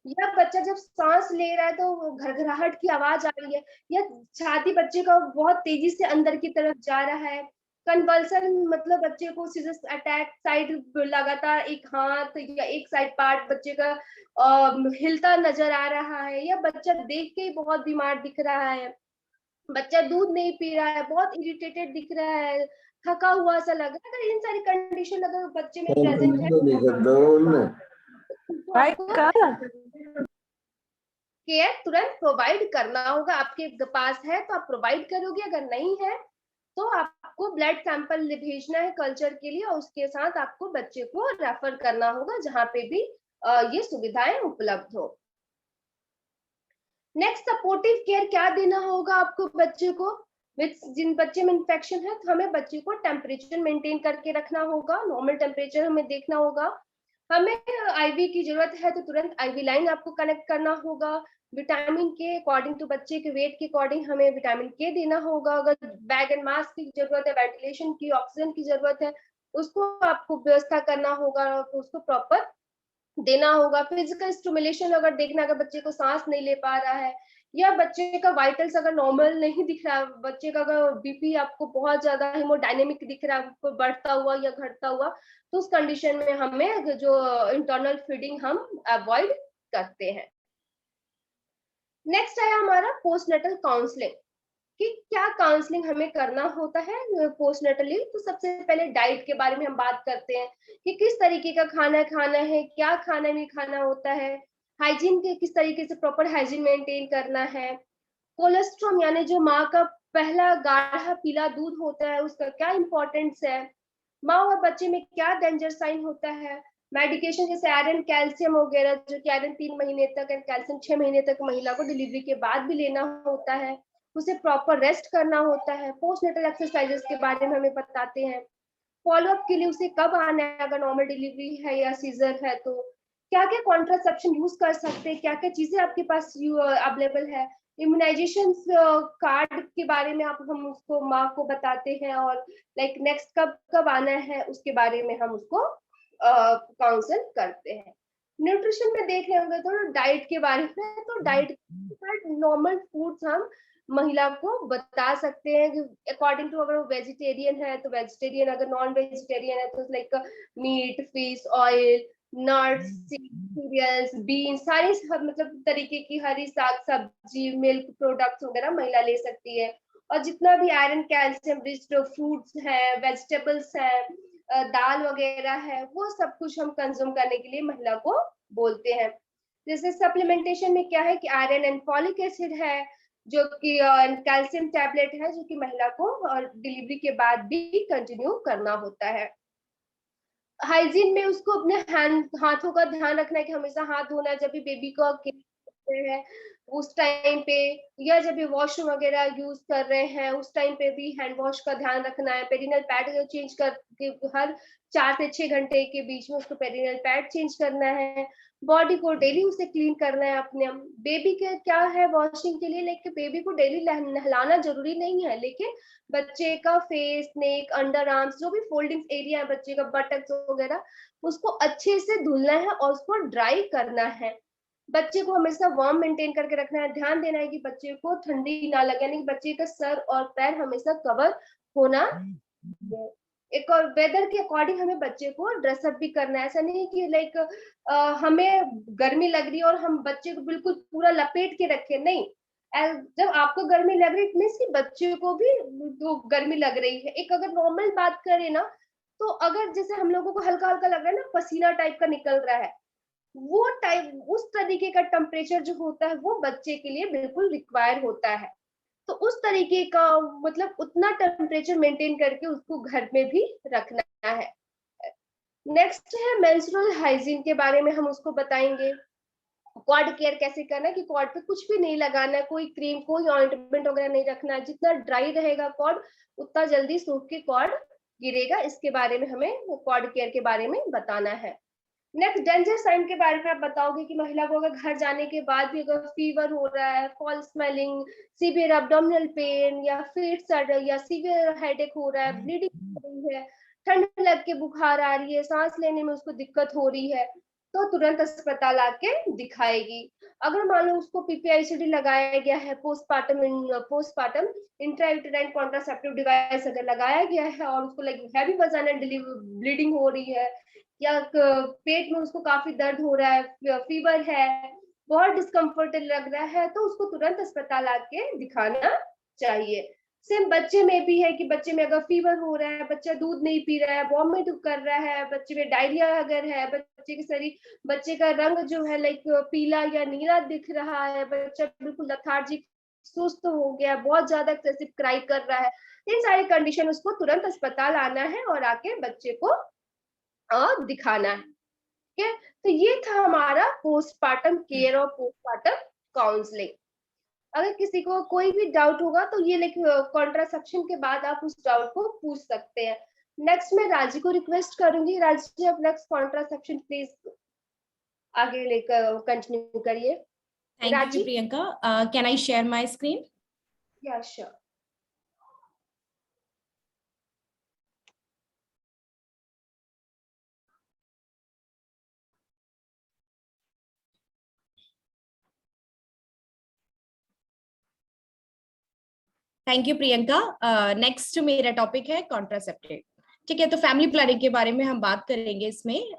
या बच्चा जब सांस ले रहा है तो घरघराहट की आवाज आ रही है, या छाती बच्चे का बहुत तेजी से अंदर की तरफ जा रहा है, कन्वल्सन मतलब बच्चे को सीजस अटैक, साइड लगातार एक हाथ या एक साइड पार्ट बच्चे का हिलता नजर आ रहा है, या बच्चा देख के ही बहुत बीमार दिख रहा है, बच्चा दूध नहीं पी रहा है, बहुत इरिटेटेड दिख रहा है, थका हुआ सा लग रहा है, अगर इन सारी कंडीशन अगर बच्चे में प्रेजेंट है तो आपको केयर तुरंत प्रोवाइड करना होगा। आपके पास है तो आप प्रोवाइड करोगे, अगर नहीं है तो आपको ब्लड सैंपल भेजना है कल्चर के लिए, और उसके साथ आपको बच्चे को रेफर करना होगा जहां पे भी ये सुविधाएं उपलब्ध हो। नेक्स्ट, सपोर्टिव केयर क्या देना होगा आपको बच्चे को। जिन बच्चे में इन्फेक्शन है तो हमें बच्चे को टेम्परेचर मेंटेन करके रखना होगा, नॉर्मल टेम्परेचर हमें देखना होगा। हमें आईवी की जरूरत है तो तुरंत आईवी लाइन आपको कनेक्ट करना होगा। विटामिन के अकॉर्डिंग टू बच्चे के वेट के अकॉर्डिंग हमें विटामिन के देना होगा। अगर बैग एंड मास्क की जरूरत है, वेंटिलेशन की, ऑक्सीजन की जरूरत है, उसको आपको व्यवस्था करना होगा, उसको प्रॉपर देना होगा। फिजिकल स्टिमुलेशन अगर देखना, अगर बच्चे को सांस नहीं ले पा रहा है या बच्चे का वाइटल्स अगर नॉर्मल नहीं दिख रहा है, बच्चे का अगर बीपी आपको बहुत ज्यादा हेमोडायनेमिक दिख रहा है, बढ़ता हुआ या घटता हुआ, तो उस कंडीशन में हमें जो इंटरनल फीडिंग हम अवॉइड करते हैं। नेक्स्ट है हमारा पोस्टनेटल काउंसलिंग, कि क्या काउंसलिंग हमें करना होता है पोस्टनेटली। तो सबसे पहले डाइट के बारे में हम बात करते हैं कि किस तरीके का खाना खाना है, क्या खाना नहीं खाना होता है, हाइजीन के किस तरीके से प्रॉपर हाइजीन मेंटेन करना है, कोलेस्ट्रॉम यानी जो माँ का पहला गाढ़ा पीला दूध होता है उसका क्या इंपॉर्टेंस है, माँ और बच्चे में क्या डेंजर साइन होता है, मेडिकेशन जैसे आयरन कैल्शियम वगैरह, जो कि आयरन 3 महीने तक और कैल्शियम 6 महीने तक महिला को डिलीवरी के बाद भी लेना होता है, उसे प्रॉपर रेस्ट करना होता है। पोस्टनेटल एक्सरसाइजेस के बारे में हमें बताते हैं। फॉलोअप के लिए उसे कब आना है, अगर नॉर्मल डिलीवरी है या सीजर है तो क्या क्या कॉन्ट्रासेप्शन यूज कर सकते हैं, क्या क्या चीजें आपके पास अवेलेबल है। इम्यूनाइजेशन कार्ड के बारे में हम उसको माँ को बताते हैं, और लाइक नेक्स्ट कब कब आना है उसके बारे में हम उसको काउंसल करते हैं। न्यूट्रिशन में देख रहे होंगे तो डाइट के बारे में, तो डाइट नॉर्मल फूड्स हम महिला को बता सकते हैं कि अकॉर्डिंग टू, अगर वो वेजिटेरियन है तो वेजिटेरियन, अगर नॉन वेजिटेरियन है तो like meat, fish, oil, nuts, cereals, beans, सारी मतलब तरीके की हरी साग सब्जी, मिल्क प्रोडक्ट्स वगैरह महिला ले सकती है। और जितना भी आयरन कैल्शियम रिच फ्रूट्स हैं, वेजिटेबल्स हैं, दाल वगैरह है, वो सब कुछ हम कंज्यूम करने के लिए महिला को बोलते हैं। जैसे सप्लीमेंटेशन में क्या है कि आयरन एंड फॉलिक एसिड है, जो कि कैल्शियम टैबलेट है, जो कि महिला को डिलीवरी के बाद भी कंटिन्यू करना होता है। हाइजीन में उसको अपने हाथों का ध्यान रखना है कि हमेशा हाथ धोना है, जब भी बेबी को है उस टाइम पे, या जब भी वॉशरूम वगैरह यूज कर रहे हैं उस टाइम पे भी हैंड वॉश का ध्यान रखना है। पेरिनल पैड चेंज करके हर 4 से 6 घंटे के बीच में उसको पेरिनल पैड चेंज करना है। बॉडी को डेली उसे क्लीन करना है अपने। बेबी के क्या है वॉशिंग के लिए, लेकिन बेबी को डेली नहलाना जरूरी नहीं है, लेकिन बच्चे का फेस, नेक, अंडर आर्म्स, जो भी फोल्डिंग एरिया है बच्चे का, बटक्स वगैरह, उसको अच्छे से धुलना है और उसको ड्राई करना है। बच्चे को हमेशा वार्म मेंटेन करके रखना है। ध्यान देना है कि बच्चे को ठंडी ना लगे, यानी कि बच्चे का सर और पैर हमेशा कवर होना। एक और वेदर के अकॉर्डिंग हमें बच्चे को ड्रेसअप भी करना है। ऐसा नहीं कि लाइक हमें गर्मी लग रही है और हम बच्चे को बिल्कुल पूरा लपेट के रखें, नहीं। जब आपको गर्मी लग रही है मीन्स कि बच्चे को भी तो गर्मी लग रही है। एक अगर नॉर्मल बात करें ना, तो अगर जैसे हम लोगों को हल्का हल्का लग रहा है ना, पसीना टाइप का निकल रहा है, वो टाइप उस तरीके का टेम्परेचर जो होता है वो बच्चे के लिए बिल्कुल रिक्वायर होता है। तो उस तरीके का मतलब उतना टेम्परेचर मेंटेन करके उसको घर में भी रखना है। नेक्स्ट है मेंस्ट्रुअल हाइजीन के बारे में हम उसको बताएंगे। कॉर्ड केयर कैसे करना है कि कॉर्ड पे कुछ भी नहीं लगाना है, कोई क्रीम, कोई ऑइंटमेंट वगैरह नहीं रखना है। जितना ड्राई रहेगा कॉर्ड उतना जल्दी सूख के कॉर्ड गिरेगा। इसके बारे में हमें कॉर्ड केयर के बारे में बताना है। नेक्स्ट, डेंजर साइन के बारे में आप बताओगे कि महिला को अगर घर जाने के बाद भी अगर फीवर हो रहा है, fall smelling, severe abdominal pain या फीट सर या सीवियर हेडेक हो रहा है, ब्लीडिंग हो रही है, ठंड लग के बुखार आ रही है, सांस लेने में उसको दिक्कत हो रही है, तो तुरंत अस्पताल आके दिखाएगी। अगर मान लो उसको पीपीआईसीडी लगाया गया है, पोस्टपार्टम इंट्रायूटेराइन कॉन्ट्रासेप्टिव डिवाइस अगर लगाया गया है और उसको हैवी वजाइनल ब्लीडिंग हो रही है, या पेट में उसको काफी दर्द हो रहा है, फीवर है, बहुत डिस्कम्फर्ट लग रहा है, तो उसको तुरंत अस्पताल आके दिखाना चाहिए। सेम बच्चे में भी है कि बच्चे में अगर फीवर हो रहा है, बच्चा दूध नहीं पी रहा है, वॉमिट कर रहा है, बच्चे में डायरिया अगर है, बच्चे का रंग जो है लाइक पीला या नीला दिख रहा है, बच्चा बिल्कुल लेथार्जिक सुस्त हो गया, बहुत ज्यादा एक्सेसिव क्राई कर रहा है, इन सारी कंडीशन उसको तुरंत अस्पताल आना है और आके बच्चे को दिखाना है। ठीक है, तो ये था हमारा पोस्टपार्टम केयर और पोस्टपार्टम काउंसलिंग। अगर किसी को कोई भी डाउट होगा तो ये लाइक कॉन्ट्रासेप्शन के बाद आप उस डाउट को पूछ सकते हैं। नेक्स्ट मैं राजी को रिक्वेस्ट करूंगी, राजी जी आप नेक्स्ट कॉन्ट्रासेप्शन प्लीज आगे लेकर कंटिन्यू करिए। Thank you Priyanka, can I share my screen? Yeah sure. Thank you Priyanka. Next मेरा टॉपिक है कॉन्ट्रासेप्टिव। ठीक है, तो फैमिली प्लानिंग के बारे में हम बात करेंगे इसमें।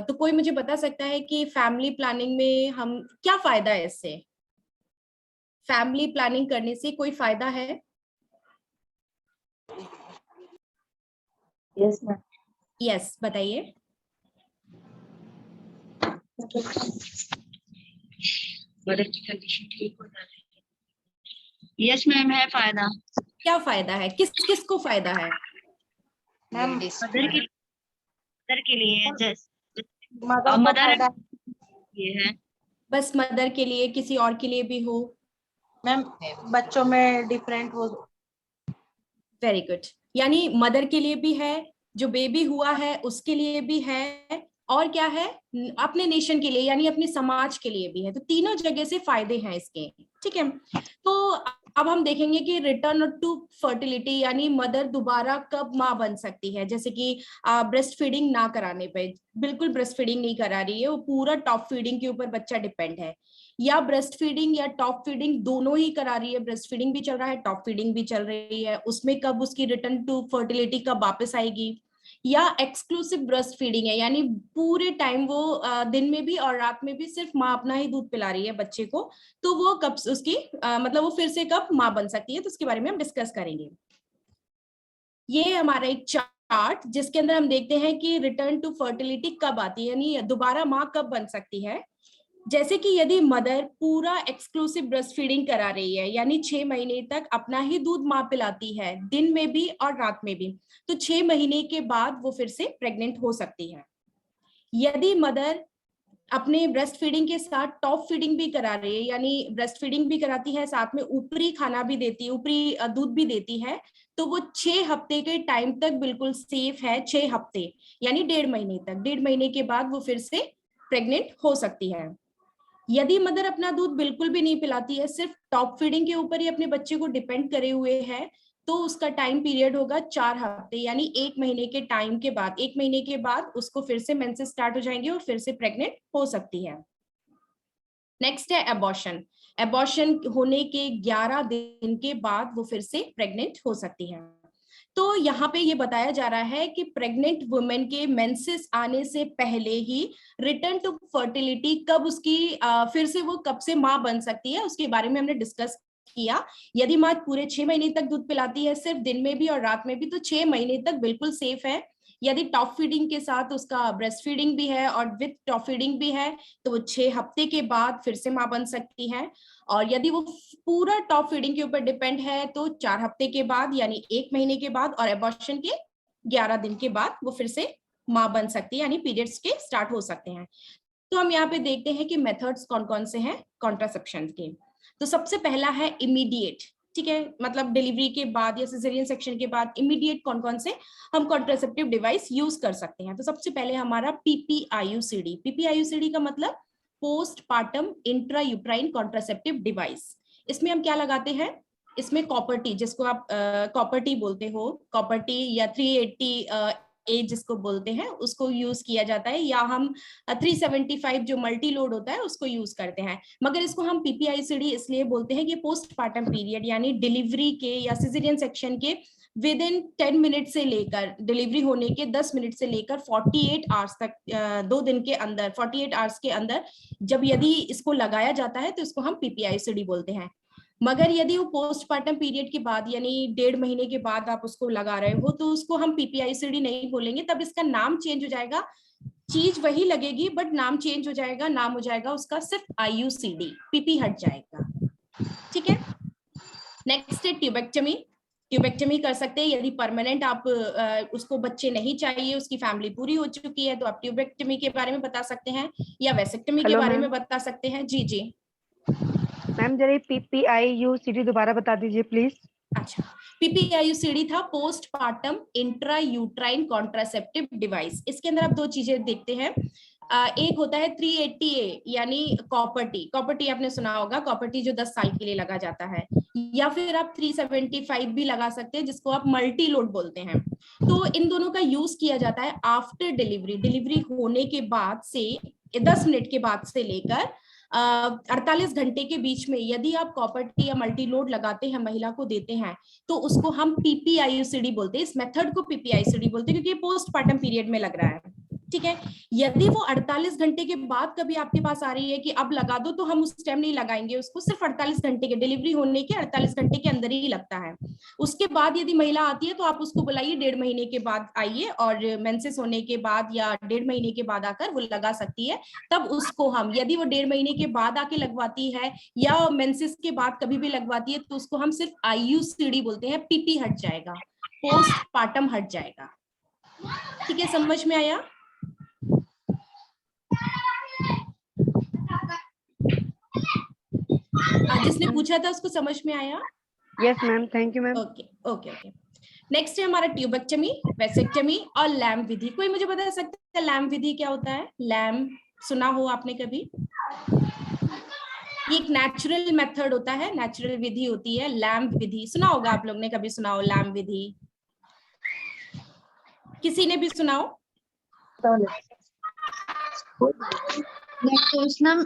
तो कोई मुझे बता सकता है कि फैमिली प्लानिंग में हम क्या फायदा है इससे? फैमिली प्लानिंग करने से कोई फायदा है? Yes ma'am. यस, बताइए। यस मैम, है फायदा। क्या फायदा है? किस किस को फायदा है? मैम मदर के लिए मदर ये है। बस मदर के लिए, किसी और के लिए भी हो? मैम बच्चों में डिफरेंट हो। वेरी गुड, यानी मदर के लिए भी है, जो बेबी हुआ है उसके लिए भी है, और क्या है, अपने नेशन के लिए यानी अपने समाज के लिए भी है। तो तीनों जगह से फायदे हैं इसके। ठीक है, तो अब हम देखेंगे कि रिटर्न टू फर्टिलिटी यानी मदर दोबारा कब माँ बन सकती है। जैसे कि ब्रेस्ट फीडिंग ना कराने पे, बिल्कुल ब्रेस्ट फीडिंग नहीं करा रही है, वो पूरा टॉप फीडिंग के ऊपर बच्चा डिपेंड है, या ब्रेस्ट फीडिंग या टॉप फीडिंग दोनों ही करा रही है, ब्रेस्ट फीडिंग भी चल रहा है, टॉप फीडिंग भी चल रही है, उसमें कब उसकी रिटर्न टू फर्टिलिटी कब वापस आएगी। या एक्सक्लूसिव ब्रेस्ट फीडिंग है, यानी पूरे टाइम वो दिन में भी और रात में भी सिर्फ माँ अपना ही दूध पिला रही है बच्चे को, तो वो कब उसकी मतलब वो फिर से कब माँ बन सकती है, तो उसके बारे में हम डिस्कस करेंगे। ये हमारा एक चार्ट जिसके अंदर हम देखते हैं कि रिटर्न टू फर्टिलिटी कब आती है, यानी दोबारा माँ कब बन सकती है। जैसे कि यदि मदर पूरा एक्सक्लूसिव ब्रेस्ट फीडिंग करा रही है, यानी 6 महीने तक अपना ही दूध माँ पिलाती है, दिन में भी और रात में भी, तो 6 महीने के बाद वो फिर से प्रेग्नेंट हो सकती है। यदि मदर अपने ब्रेस्ट फीडिंग के साथ टॉप फीडिंग भी करा रही है, यानी ब्रेस्ट फीडिंग भी कराती है, साथ में ऊपरी खाना भी देती है, ऊपरी दूध भी देती है, तो वो 6 हफ्ते के टाइम तक बिल्कुल सेफ है। 6 हफ्ते यानी 1.5 महीने तक, 1.5 महीने के बाद वो फिर से प्रेग्नेंट हो सकती है। यदि मदर अपना दूध बिल्कुल भी नहीं पिलाती है, सिर्फ टॉप फीडिंग के ऊपर ही अपने बच्चे को डिपेंड करे हुए है, तो उसका टाइम पीरियड होगा 4 हफ्ते, यानी 1 महीने के टाइम के बाद, 1 महीने के बाद उसको फिर से मेंसेस स्टार्ट हो जाएंगे और फिर से प्रेग्नेंट हो सकती है। नेक्स्ट है एबॉर्शन। एबॉर्शन होने के 11 दिन के बाद वो फिर से प्रेग्नेंट हो सकती है। तो यहाँ पे ये बताया जा रहा है कि प्रेग्नेंट वुमेन के मेंसेस आने से पहले ही रिटर्न टू फर्टिलिटी कब उसकी फिर से वो कब से माँ बन सकती है, उसके बारे में हमने डिस्कस किया। यदि माँ पूरे 6 महीने तक दूध पिलाती है, सिर्फ दिन में भी और रात में भी, तो 6 महीने तक बिल्कुल सेफ है। यदि टॉप फीडिंग के साथ उसका ब्रेस्ट फीडिंग भी है और विथ टॉप फीडिंग भी है, तो वो 6 हफ्ते के बाद फिर से माँ बन सकती है। और यदि वो पूरा टॉप फीडिंग के ऊपर डिपेंड है, तो 4 हफ्ते के बाद यानी 1 महीने के बाद, और एबॉर्शन के 11 दिन के बाद वो फिर से माँ बन सकती है, यानी पीरियड्स के स्टार्ट हो सकते हैं। तो हम यहाँ पे देखते हैं कि मेथड्स कौन कौन से हैं कॉन्ट्रासेप्शन के। तो सबसे पहला है इमीडिएट। ठीक है, मतलब डिलीवरी के बाद या सिजेरियन सेक्शन के बाद इमीडिएट कौन कौन से हम कॉन्ट्रासेप्टिव डिवाइस यूज कर सकते हैं। तो सबसे पहले हमारा PPIUCD। PPIUCD का मतलब पोस्टपार्टम इंट्रायूट्राइन कॉन्ट्रासेप्टिव डिवाइस। इसमें हम क्या लगाते हैं, इसमें कॉपर टी, जिसको आप कॉपर टी बोलते हो, कॉपर टी या 380 PPA जिसको बोलते हैं उसको यूज किया जाता है, या हम 375 जो मल्टी लोड होता है उसको यूज करते हैं। मगर इसको हम PPICD इसलिए बोलते हैं कि पोस्टपार्टम पीरियड यानी डिलीवरी के या सिजेरियन सेक्शन के विद इन 10 मिनट से लेकर, डिलीवरी होने के 10 मिनट से लेकर 48 आवर्स तक, 2 दिन के अंदर 48 आवर्स के अंदर जब यदि इसको लगाया जाता है तो इसको हम PPICD बोलते हैं। मगर यदि वो पोस्टपार्टम पीरियड के बाद यानी 1.5 महीने के बाद आप उसको लगा रहे हो तो उसको हम PPICD नहीं बोलेंगे, तब इसका नाम चेंज हो जाएगा। चीज वही लगेगी बट नाम चेंज हो जाएगा, नाम हो जाएगा उसका सिर्फ IUCD, PP हट जाएगा। ठीक है, नेक्स्ट है ट्यूबेक्टमी। ट्यूबेक्टमी कर सकते हैं यदि परमानेंट आप उसको बच्चे नहीं चाहिए, उसकी फैमिली पूरी हो चुकी है तो आप ट्यूबेक्टमी के बारे में बता सकते हैं या वेसेक्टमी के बारे में बता सकते हैं। जी जी मैम जरा PPIUCD दोबारा बता दीजिए प्लीज। अच्छा, PPIUCD था postpartum intra uterine contraceptive device. इसके अंदर आप 2 चीजें देखते हैं, एक होता है 380A यानी कॉपर टी आपने सुना होगा, कॉपर टी जो 10 साल के लिए लगा जाता है, या फिर आप 375 भी लगा सकते हैं जिसको आप मल्टी लोड बोलते हैं। तो इन दोनों का यूज किया जाता है आफ्टर डिलीवरी होने के बाद से 10 मिनट के बाद से लेकर 48 घंटे के बीच में यदि आप कॉपर टी या मल्टी लोड लगाते हैं, महिला को देते हैं, तो उसको हम PPIUCD बोलते हैं। इस मेथड को PPIUCD बोलते हैं क्योंकि ये पोस्टपार्टम पीरियड में लग रहा है। ठीक है, यदि वो 48 घंटे के बाद कभी आपके पास आ रही है कि अब लगा दो, तो हम उस टाइम नहीं लगाएंगे उसको, सिर्फ 48 घंटे के, डिलीवरी होने के 48 घंटे के अंदर ही लगता है। उसके बाद यदि महिला आती है तो आप उसको बुलाइए 1.5 महीने के बाद आइए, और मेंसेस होने के बाद या 1.5 महीने के बाद आकर वो लगा सकती है। तब उसको हम, यदि वो 1.5 महीने के बाद आके लगवाती है या मेंसेस के बाद कभी भी लगवाती है, तो उसको हम सिर्फ IUCD बोलते हैं, PP हट जाएगा, पोस्टपार्टम हट जाएगा। ठीक है, समझ में आया? जिसने पूछा था उसको समझ में आया? Yes ma'am, thank you ma'am. Okay okay okay. Next है हमारा ट्यूबेक्टमी, वेसेक्टमी और लैम्प विधि। कोई मुझे बता सकता है लैम्प विधि क्या होता है? लैम्प सुना हो आपने कभी? ये एक नेचुरल मेथड होता है, नेचुरल विधि होती है लैम्प विधि। सुना होगा आप लोग ने, कभी सुना हो लैम्प विधि? किसी ने भी सुना हो? Lactational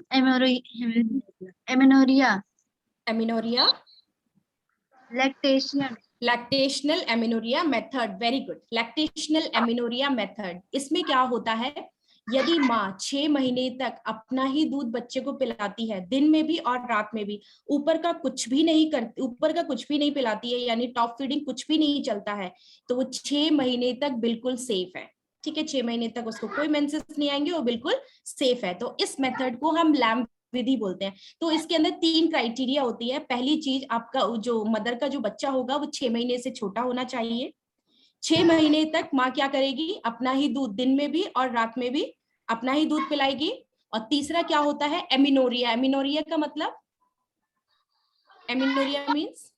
amenorrhea lactational amenorrhea method. Very good, lactational amenorrhea method. इसमें क्या होता है, यदि माँ 6 महीने तक अपना ही दूध बच्चे को पिलाती है, दिन में भी और रात में भी, ऊपर का कुछ भी नहीं पिलाती है, यानी टॉप फीडिंग कुछ भी नहीं चलता है, तो वो 6 महीने तक बिल्कुल सेफ है। ठीक है, 6 महीने तक उसको कोई मेंसेस नहीं आएंगे, वो बिल्कुल सेफ है। तो इस मेथड को हम लैम्प विधि बोलते हैं। तो इसके अंदर 3 क्राइटेरिया होती है। पहली चीज, आपका जो मदर का जो बच्चा होगा वो 6 महीने से छोटा होना चाहिए। 6 महीने तक माँ क्या करेगी, अपना ही दूध दिन में भी और रात में भी अपना ही दूध पिलाएगी। और तीसरा क्या होता है, एमिनोरिया। एमिनोरिया का मतलब, एमिनोरिया मीन्स,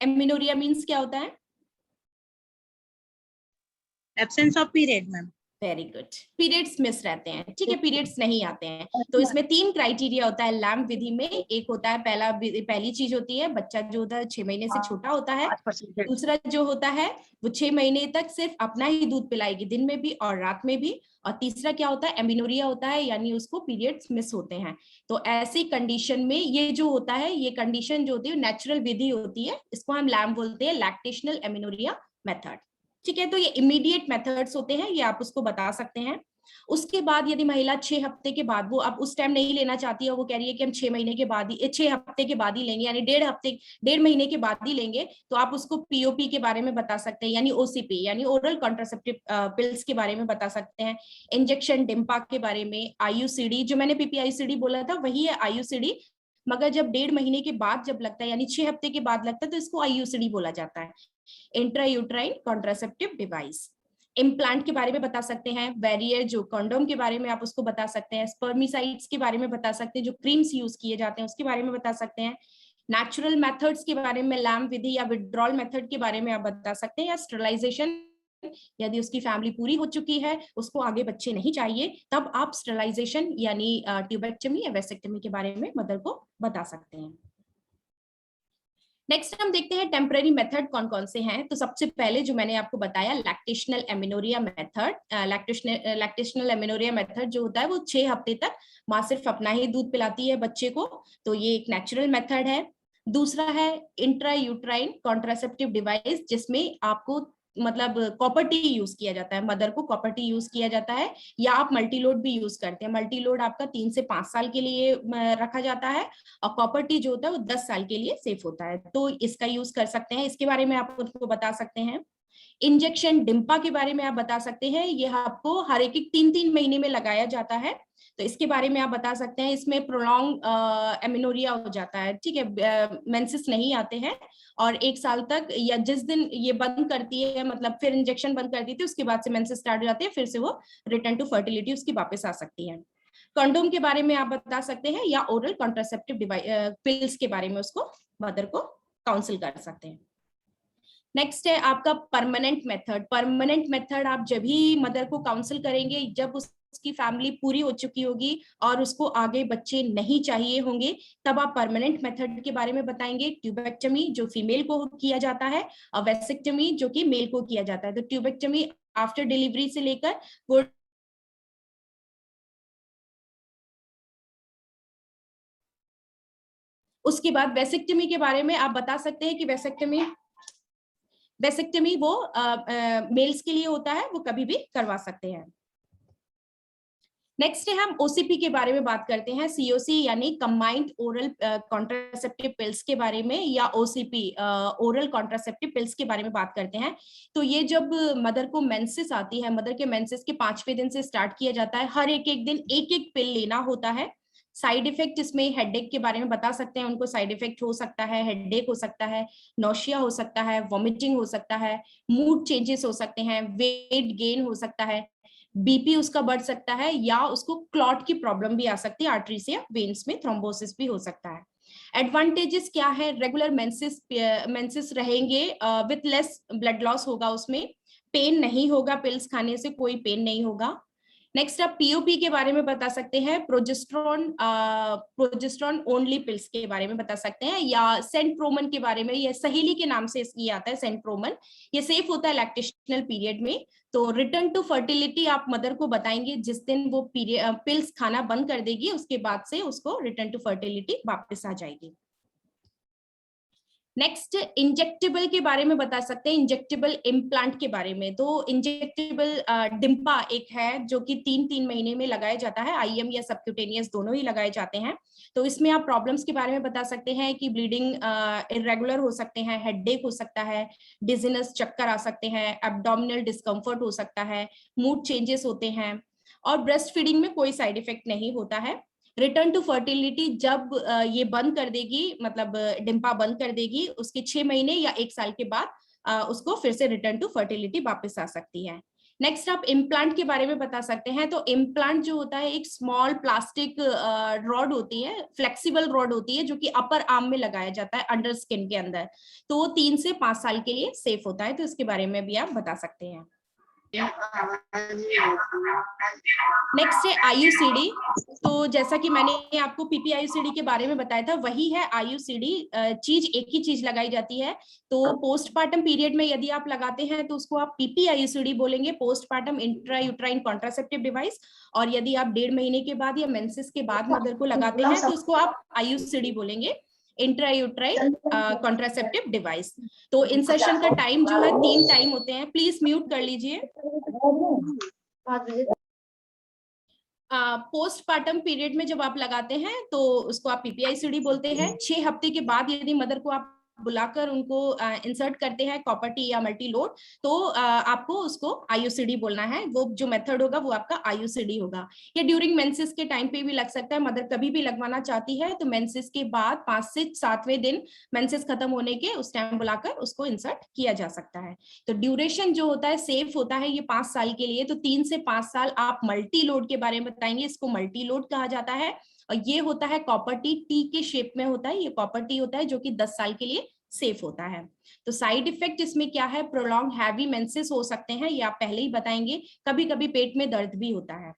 एमिनोरिया मीन्स क्या होता है? Absence of period ma'am. Very good, periods miss रहते हैं। ठीक है, पीरियड्स नहीं आते हैं। तो इसमें 3 क्राइटेरिया होता है लैम्प विधि में। एक होता है, पहली चीज होती है बच्चा जो होता है 6 महीने से छोटा होता है। दूसरा जो होता है वो 6 महीने तक सिर्फ अपना ही दूध पिलाएगी, दिन में भी और रात में भी। और तीसरा क्या होता है, एमिनोरिया होता है, यानी उसको पीरियड्स मिस होते हैं। तो ऐसी कंडीशन में ये जो होता है, ये कंडीशन जो होती है नेचुरल विधि होती है, इसको हम लैम्प बोलते हैं, लैक्टेशनल एमिनोरिया मेथड। ठीक है, तो ये इमीडिएट मेथड्स होते हैं, ये आप उसको बता सकते हैं। उसके बाद यदि महिला 6 हफ्ते के बाद, वो अब उस टाइम नहीं लेना चाहती है, वो कह रही है कि हम 6 महीने के बाद ही, 6 हफ्ते के बाद ही लेंगे, यानी 1.5 महीने के बाद ही लेंगे, तो आप उसको POP के बारे में बता सकते हैं, यानी OCP यानी ओरल कॉन्ट्रासेप्टिव पिल्स के बारे में बता सकते हैं, इंजेक्शन डिम्पा के बारे में, IUCD जो मैंने PPICD बोला था वही है IUCD, मगर जब 1.5 महीने के बाद जब लगता है, यानी 6 हफ्ते के बाद लगता है, तो इसको IUCD बोला जाता है, intra uterine contraceptive device. Implant के बारे में बता सकते हैं, बैरियर जो कंडोम के बारे में आप उसको बता सकते हैं, स्पर्मिसाइड्स के बारे में बता सकते हैं, जो क्रीम्स यूज किए जाते हैं उसके बारे में बता सकते हैं, नेचुरल मेथड्स के बारे में लैम्प विधि या विड्रॉल मेथड के बारे में आप बता सकते हैं, या स्टरलाइजेशन, यदि उसकी फैमिली पूरी हो चुकी है, उसको आगे बच्चे नहीं चाहिए, तब आप स्टरलाइजेशन यानी ट्यूबेक्टमी या वेसेक्टमी के बारे में मदर को बता सकते हैं। नेक्स्ट हम देखते हैं टेम्पररी मेथड कौन कौन से हैं। तो सबसे पहले जो मैंने आपको बताया lactational amenorrhoea method, lactational amenorrhoea method जो होता है वो 6 हफ्ते तक माँ सिर्फ अपना ही दूध पिलाती है बच्चे को, तो ये एक नेचुरल मेथड है। दूसरा है इंट्रा यूट्राइन कॉन्ट्रासेप्टिव डिवाइस, जिसमें आपको मतलब कॉपर टी यूज किया जाता है, मदर को कॉपर टी यूज किया जाता है, या आप मल्टीलोड भी यूज करते हैं। मल्टीलोड आपका 3 से 5 साल के लिए रखा जाता है, और कॉपर टी जो होता है वो 10 साल के लिए सेफ होता है, तो इसका यूज कर सकते हैं। इसके बारे में आप उनको बता सकते हैं। इंजेक्शन डिम्पा के बारे में आप बता सकते हैं, ये आपको हर एक 3-3 महीने में लगाया जाता है, तो इसके बारे में आप बता सकते हैं। इसमें प्रोलॉन्ग एमिनोरिया हो जाता है, ठीक है, मेंसेस नहीं आते हैं, और 1 साल तक, या जिस दिन ये बंद करती है, मतलब फिर इंजेक्शन बंद कर दी थी उसके बाद से मेंसेस स्टार्ट हो जाते हैं, फिर से वो रिटर्न टू फर्टिलिटी उसकी वापस आ सकती है। कंडोम के बारे में आप बता सकते हैं, या ओरल कॉन्ट्रासेप्टिव पिल्स के बारे में उसको मदर को काउंसिल कर सकते हैं। नेक्स्ट है आपका परमानेंट मेथड। परमानेंट मेथड आप जब भी मदर को काउंसिल करेंगे जब उसकी फैमिली पूरी हो चुकी होगी और उसको आगे बच्चे नहीं चाहिए होंगे, तब आप परमानेंट मेथड के बारे में बताएंगे। ट्यूबेक्टमी जो फीमेल को किया जाता है, और वेसेक्टमी जो कि मेल को किया जाता है। तो ट्यूबेक्टमी आफ्टर डिलीवरी से लेकर वो उसके बाद वेसेक्टमी के बारे में आप बता सकते हैं कि वेसेक्टमी वो मेल्स के लिए होता है, वो कभी भी करवा सकते हैं। नेक्स्ट है हम ओसीपी के बारे में बात करते हैं, सीओसी यानी कंबाइंड ओरल कॉन्ट्रासेप्टिव पिल्स के बारे में, या ओसीपी ओरल कॉन्ट्रासेप्टिव पिल्स के बारे में बात करते हैं। तो ये जब मदर को मेंसेस आती है, मदर के मेंसेस के 5वें दिन से स्टार्ट किया जाता है, हर एक दिन एक पिल लेना होता है। साइड इफेक्ट इसमें हेडेक के बारे में बता सकते हैं, उनको साइड इफेक्ट हो सकता है, हेडेक हो सकता है, नोशिया हो सकता है, वॉमिटिंग हो सकता है, मूड चेंजेस हो सकते हैं, वेट गेन हो सकता है, बीपी उसका बढ़ सकता है, या उसको क्लॉट की प्रॉब्लम भी आ सकती है, आर्टरीज या वेन्स में थ्रोम्बोसिस भी हो सकता है। एडवांटेजेस क्या है, रेगुलर मेंसेस रहेंगे विथ लेस ब्लड लॉस होगा, उसमें पेन नहीं होगा, पिल्स खाने से कोई पेन नहीं होगा। नेक्स्ट आप पीओपी के बारे में बता सकते हैं, प्रोजेस्ट्रॉन ओनली पिल्स के बारे में बता सकते हैं, या सेंट्रोमन के बारे में, यह सहेली के नाम से ये आता है सेंट्रोमन, ये सेफ होता है लैक्टेशनल पीरियड में। तो रिटर्न टू फर्टिलिटी आप मदर को बताएंगे जिस दिन वो पिल्स खाना बंद कर देगी, उसके बाद से उसको रिटर्न टू फर्टिलिटी वापस आ जाएगी। नेक्स्ट इंजेक्टेबल के बारे में बता सकते हैं, इंजेक्टेबल इम्प्लांट के बारे में। तो इंजेक्टेबल डिम्पा एक है जो कि 3-3 महीने में लगाया जाता है, आईएम या सबक्यूटेनियस दोनों ही लगाए जाते हैं। तो इसमें आप प्रॉब्लम्स के बारे में बता सकते हैं कि ब्लीडिंग इरेगुलर हो सकते हैं, हेडेक हो सकता है, डिजीनेस चक्कर आ सकते हैं, एब्डोमिनल डिस्कम्फर्ट हो सकता है, मूड चेंजेस होते हैं, और ब्रेस्ट फीडिंग में कोई साइड इफेक्ट नहीं होता है। रिटर्न टू फर्टिलिटी जब ये बंद कर देगी, मतलब डिम्पा बंद कर देगी, उसके 6 महीने या 1 साल के बाद उसको फिर से रिटर्न टू फर्टिलिटी वापस आ सकती है। नेक्स्ट आप इम्प्लांट के बारे में बता सकते हैं। तो इम्प्लांट जो होता है एक स्मॉल प्लास्टिक रॉड होती है, फ्लेक्सिबल रॉड होती है, जो कि अपर आर्म में लगाया जाता है अंडर स्किन के अंदर, तो वो 3 से 5 साल के लिए सेफ होता है, तो इसके बारे में भी आप बता सकते हैं। नेक्स्ट है आईयूसीडी। तो जैसा कि मैंने आपको पीपीआईयूसीडी के बारे में बताया था, वही है आईयूसीडी, चीज एक ही चीज लगाई जाती है। तो पोस्टपार्टम पीरियड में यदि आप लगाते हैं तो उसको आप पीपीआईयूसीडी बोलेंगे, postpartum intra uterine contraceptive device, और यदि आप 1.5 महीने के बाद या मेंसेस के बाद मदर को लगाते हैं तो उसको आप आईयूसीडी बोलेंगे, इंट्रायूट्राइन कॉन्ट्रासेप्टिव डिवाइस। तो इंसर्शन का टाइम जो है 3 टाइम होते हैं, प्लीज म्यूट कर लीजिए। पोस्टपार्टम पीरियड में जब आप लगाते हैं तो उसको आप पीपीआईसीडी बोलते हैं। 6 हफ्ते के बाद यदि मदर को आप बुलाकर उनको इंसर्ट करते हैं कॉपर टी या मल्टी लोड, तो आपको उसको आईयूसीडी बोलना है, वो जो मेथड होगा वो आपका आईयूसीडी होगा। या ड्यूरिंग मेंसेस के टाइम पे भी लग सकता है, मदर कभी भी लगवाना चाहती है तो मेंसेस के बाद 5 से 7वें दिन मेंसेस खत्म होने के उस टाइम बुलाकर उसको इंसर्ट किया जा सकता है। तो ड्यूरेशन जो होता है सेफ होता है ये 5 साल के लिए। तो 3 से 5 साल आप मल्टी लोड के बारे में बताएंगे, इसको मल्टी लोड कहा जाता है, और ये होता है कॉपर टी के शेप में होता है, ये कॉपर टी होता है जो कि 10 साल के लिए सेफ होता है। तो साइड इफेक्ट इसमें क्या है, प्रोलॉन्ग हैवी मेंसेस हो सकते हैं, ये आप पहले ही बताएंगे, कभी कभी पेट में दर्द भी होता है।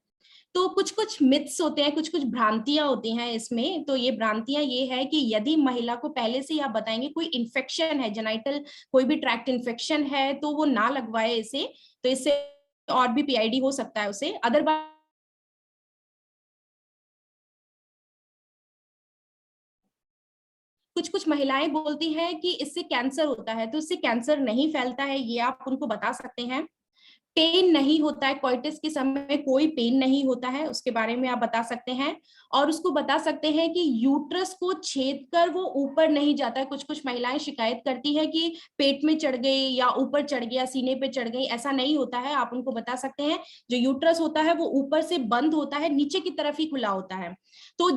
तो कुछ कुछ मिथ्स होते हैं, कुछ कुछ भ्रांतियां होती हैं इसमें। तो ये भ्रांतियां ये है कि यदि महिला को पहले से ही आप बताएंगे कोई इन्फेक्शन है, जेनाइटल कोई भी ट्रैक्ट इन्फेक्शन है, तो वो ना लगवाए इसे, तो इससे और भी PID हो सकता है उसे। अदरवाइज कुछ कुछ महिलाएं बोलती हैं कि इससे कैंसर होता है, तो इससे कैंसर नहीं फैलता है, ये आप उनको बता सकते हैं। पेन नहीं होता है, कोइटिस के समय कोई पेन नहीं होता है, उसके बारे में आप बता सकते हैं। और उसको बता सकते हैं कि यूट्रस को छेद कर वो ऊपर नहीं जाता है। कुछ कुछ महिलाएं शिकायत करती है कि पेट में चढ़ गई या ऊपर चढ़ गया, सीने पे चढ़ गई, ऐसा नहीं होता है। आप उनको बता सकते हैं जो यूट्रस होता है वो ऊपर से बंद होता है, नीचे की तरफ ही खुला होता है। तो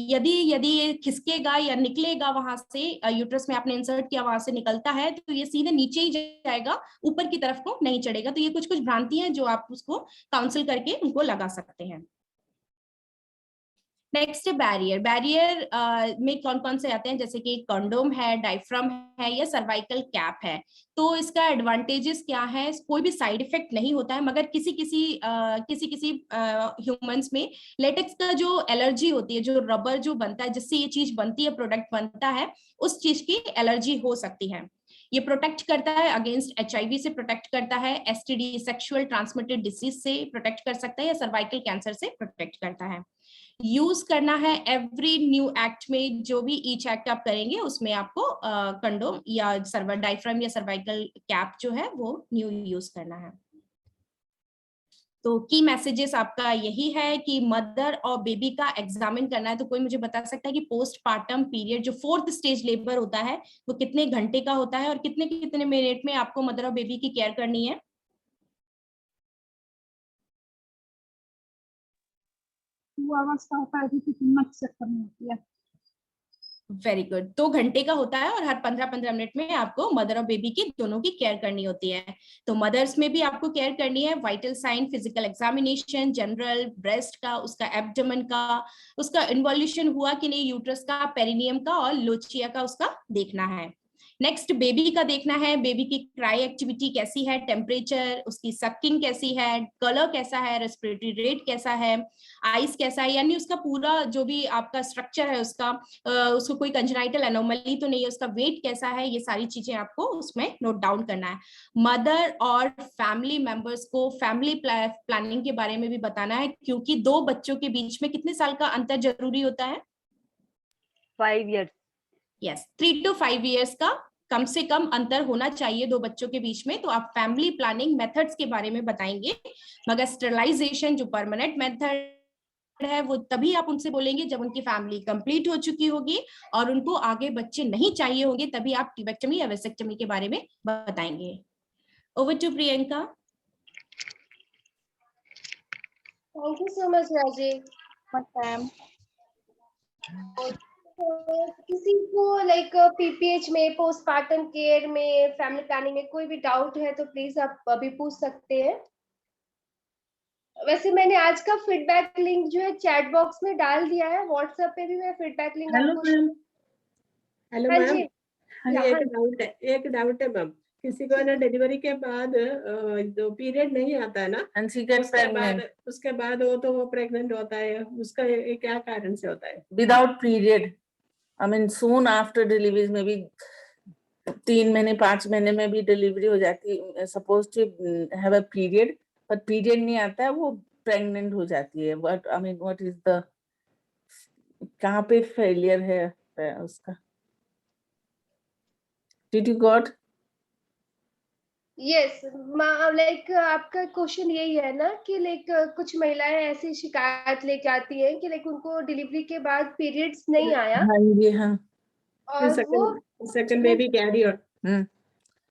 यदि ये खिसकेगा या निकलेगा वहां से, यूट्रस में आपने इंसर्ट किया वहां से निकलता है, तो ये सीधे नीचे ही जाएगा, ऊपर की तरफ को नहीं चढ़ेगा। तो ये कुछ कुछ भ्रांति है जो आप उसको काउंसिल करके उनको लगा सकते हैं। नेक्स्ट है बैरियर। बैरियर में कौन कौन से आते हैं, जैसे कि कंडोम है, डायफ्राम है या सर्वाइकल कैप है। तो इसका एडवांटेजेस क्या है, कोई भी साइड इफेक्ट नहीं होता है, मगर किसी किसी ह्यूमंस में लेटेक्स का जो एलर्जी होती है, जो रबर जो बनता है जिससे ये चीज बनती है, प्रोडक्ट बनता है, उस चीज की एलर्जी हो सकती है। ये प्रोटेक्ट करता है अगेंस्ट HIV से प्रोटेक्ट करता है, STD सेक्सुअल ट्रांसमिटेड डिसीज से प्रोटेक्ट कर सकता है, या सर्वाइकल कैंसर से प्रोटेक्ट करता है। यूज करना है एवरी न्यू एक्ट में, जो भी ईच एक्ट आप करेंगे उसमें आपको कंडोम या डायफ्राम या सर्वाइकल कैप जो है वो न्यू यूज करना है। तो की मैसेजेस आपका यही है कि मदर और बेबी का एग्जामिन करना है। तो कोई मुझे बता सकता है कि पोस्टपार्टम पीरियड जो 4th स्टेज लेबर होता है वो कितने घंटे का होता है और कितने कितने मिनट में आपको मदर और बेबी की केयर करनी है? अवस्था होता है कि हिम्मत से करनी होती है। Very good. 2 घंटे का होता है और हर 15-15 मिनट में आपको मदर और बेबी की दोनों की केयर करनी होती है। तो मदर्स में भी आपको केयर करनी है, vital sign, physical examination, general, breast का, उसका एब्डोमेन का, उसका इन्वॉल्यूशन हुआ कि नहीं यूट्रस का, पेरिनियम का और लोचिया का उसका देखना है। नेक्स्ट बेबी का देखना है, बेबी की क्राई एक्टिविटी कैसी है, टेम्परेचर, उसकी सकिंग कैसी है, कलर कैसा है, रेस्पिरेटरी रेट कैसा है, आइस कैसा है, यानी उसका पूरा जो भी आपका स्ट्रक्चर है उसका, उसको कोई कंजेनाइटल एनोमली तो नहीं है, उसका वेट कैसा है, ये सारी चीजें आपको उसमें नोट डाउन करना है। मदर और फैमिली मेंबर्स को फैमिली प्लानिंग के बारे में भी बताना है, क्योंकि 2 बच्चों के बीच में कितने साल का अंतर जरूरी होता है? 5 years। यस, 3 to 5 years का कम से कम अंतर होना चाहिए 2 बच्चों के बीच में। तो आप फैमिली प्लानिंग मेथड्स के बारे में बताएंगे, मगर स्टरलाइजेशन जो परमानेंट मेथड है वो तभी आप उनसे बोलेंगे जब उनकी फैमिली कंप्लीट हो चुकी होगी और उनको आगे बच्चे नहीं चाहिए होंगे, तभी आप ट्यूबेक्टमी या वेसेक्टमी के बारे में बताएंगे। Over to Priyanka. Thank you so much Raje. Ma'am किसी को लाइक PPH में, पोस्टपार्टम केयर में, फैमिली प्लानिंग में कोई भी डाउट है तो प्लीज आप अभी पूछ सकते हैं। वैसे मैंने आज का फीडबैक लिंक जो है चैट बॉक्स में डाल दिया है, व्हाट्सएप पे भी मैं फीडबैक लिंक हेलो आपको। मैम। हेलो हाँ मैम। जी। हाँ, एक डाउट है मैम। किसी को ना डिलीवरी के बाद जो पीरियड नहीं आता है ना, and she gets pregnant उसके बाद वो प्रेग्नेंट होता है, उसका ये क्या कारण से होता है? without period. I mean soon after delivery, maybe 3 महीने 5 महीने में भी डिलीवरी हो जाती है, supposed to have a period, but period नहीं आता है, वो प्रेग्नेंट हो जाती है। What I mean, what is the, कहाँ पे फेलियर है उसका? Did you got? Yes like आपका क्वेश्चन यही है ना कि लाइक कुछ महिलाएं ऐसी शिकायत लेके आती हैं कि लाइक उनको डिलीवरी के बाद पीरियड्स नहीं आया। हाँ जी हाँ। और वो सेकंड बेबी कैरियर,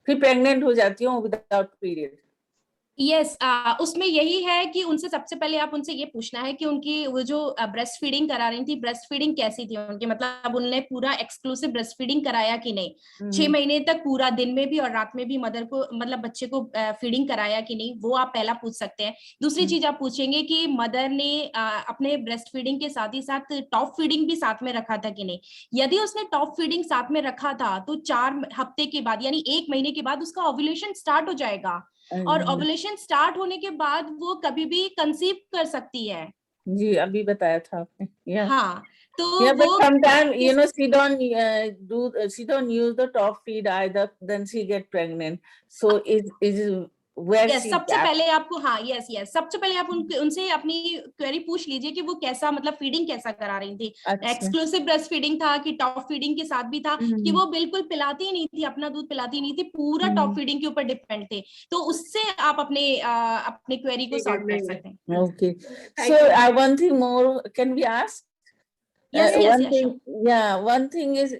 फिर प्रेग्नेंट हो जाती हूँ विदाउट पीरियड। यस, उसमें यही है कि उनसे सबसे पहले आप उनसे ये पूछना है कि उनकी वो जो ब्रेस्ट फीडिंग करा रही थी, ब्रेस्ट फीडिंग कैसी थी उनकी, मतलब उन्होंने पूरा एक्सक्लूसिव ब्रेस्ट फीडिंग कराया कि नहीं, 6 महीने तक पूरा दिन में भी और रात में भी मदर को, मतलब बच्चे को फीडिंग कराया कि नहीं, वो आप पहला पूछ सकते हैं। दूसरी चीज आप पूछेंगे कि मदर ने अपने ब्रेस्ट फीडिंग के साथ ही साथ टॉप फीडिंग भी साथ में रखा था कि नहीं। यदि उसने टॉप फीडिंग साथ में रखा था तो 4 हफ्ते के बाद यानी 1 महीने के बाद उसका ओव्यूलेशन स्टार्ट हो जाएगा, और ओव्यूलेशन स्टार्ट होने के बाद वो कभी भी कंसीव कर सकती है। जी अभी बताया था आपने. Yeah. हाँ तो Yeah, but वो sometimes she don't use the top feed either. Then she get pregnant. So is where yes she सबसे gap. पहले आपको, हाँ यस सबसे पहले आप उनसे अपनी क्वेरी पूछ लीजिए कि वो कैसा मतलब फीडिंग कैसा करा रही थी. अच्छा. एक्सक्लूसिव ब्रेस्ट फीडिंग था कि टॉप फीडिंग के साथ भी था, कि वो बिल्कुल पिलाती ही नहीं थी, अपना दूध पिलाती नहीं थी, पूरा टॉप फीडिंग के ऊपर डिपेंड थे. तो उससे आप अपने क्वेरी को सॉल्व कर सकते हैं. Okay. So one thing more can we ask? Yes, One thing, yeah, one thing is,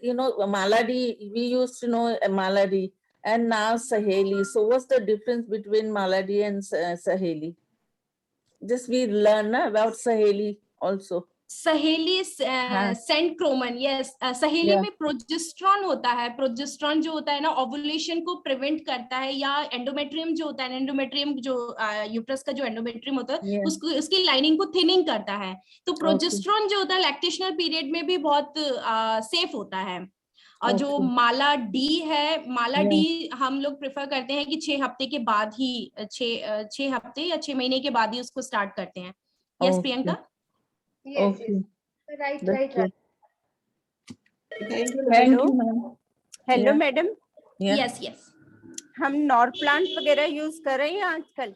Maladi, we used to know Maladi and now Saheli. So what's the difference between Maladi and Saheli? Just we learn about Saheli also. सहेली सेंट क्रोमन. यस सहेली में प्रोजेस्ट्रॉन होता है. प्रोजेस्ट्रॉन जो होता है ना, ओवुलेशन को प्रिवेंट करता है, या एंडोमेट्रियम जो होता है, एंडोमेट्रियम जो यूट्रस का जो एंडोमेट्रियम होता है उसकी लाइनिंग को थिनिंग करता है. तो प्रोजेस्ट्रॉन जो होता है लैक्टेशनल पीरियड में भी बहुत सेफ होता है. और जो माला डी है, माला डी हम लोग प्रेफर करते हैं कि 6 हफ्ते के बाद ही 6 हफ्ते या 6 महीने के बाद ही उसको स्टार्ट करते हैं. Yes Priyanka. Yes, right. Thank you, ma'am. Hello madam. Yes हम नॉर प्लांट वगैरह यूज कर रहे हैं आजकल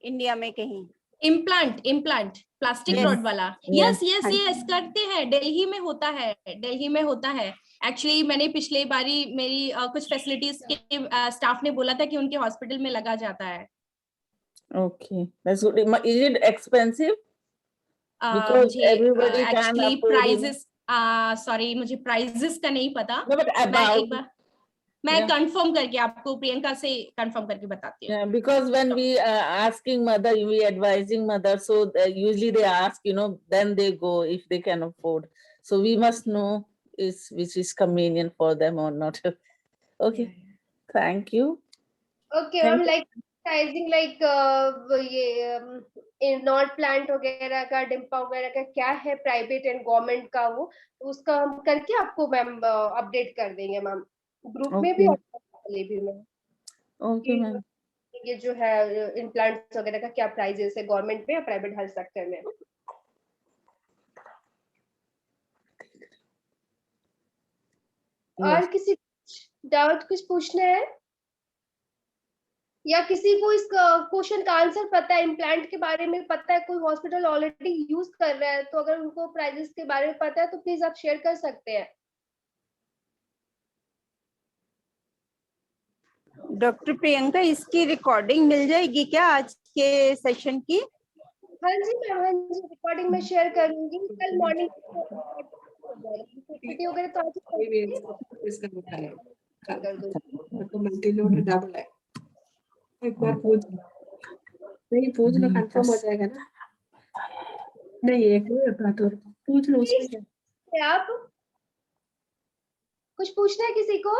इंडिया में कहीं. इम्प्लांट प्लास्टिक रॉड वाला. यस करते हैं. दिल्ली में होता है. एक्चुअली मैंने पिछले बारी मेरी कुछ फैसिलिटीज के स्टाफ ने बोला था कि उनके हॉस्पिटल में लगा जाता है. Okay, that's good. Is it expensive? Because everybody can afford it. Sorry मुझे प्राइजेस का नहीं पता. No, but about. मैं कंफर्म करके आपको प्रियंका से कंफर्म करके बताती हूँ. Because when we asking mother, we advising mother, so usually they ask, then they go if they can afford. So we must know which is convenient for them or not. Okay, thank you. Okay, I'm ये नॉट प्लांट वगैरह का, डिम्पा वगैरह का क्या है प्राइवेट एंड गवर्नमेंट का, वो उसका हम करके आपको मैम अपडेट कर देंगे मैम. ग्रुप में भी भी मैम. Okay ma'am. ये जो है इम्प्लांट्स वगैरह का क्या प्राइजेस है गवर्नमेंट में या प्राइवेट हेल्थ सेक्टर में. और किसी डाउट कुछ पूछना है या किसी को इस क्वेश्चन का आंसर पता है, इम्प्लांट के बारे में पता है, कोई हॉस्पिटल ऑलरेडी यूज कर रहा है, तो अगर उनको प्राइजेस के बारे में पता है तो प्लीज आप शेयर कर सकते हैं. डॉक्टर प्रियंका, इसकी रिकॉर्डिंग मिल जाएगी क्या आज के सेशन की? हाँ जी मैम, हाँ जी, रिकॉर्डिंग में शेयर करूंगी कल मॉर्निंग. डबल है. एक बार पूछ लो कंफर्म हो जाएगा ना. नहीं एक बात और पूछ लो उसमें. आप कुछ पूछना है किसी को?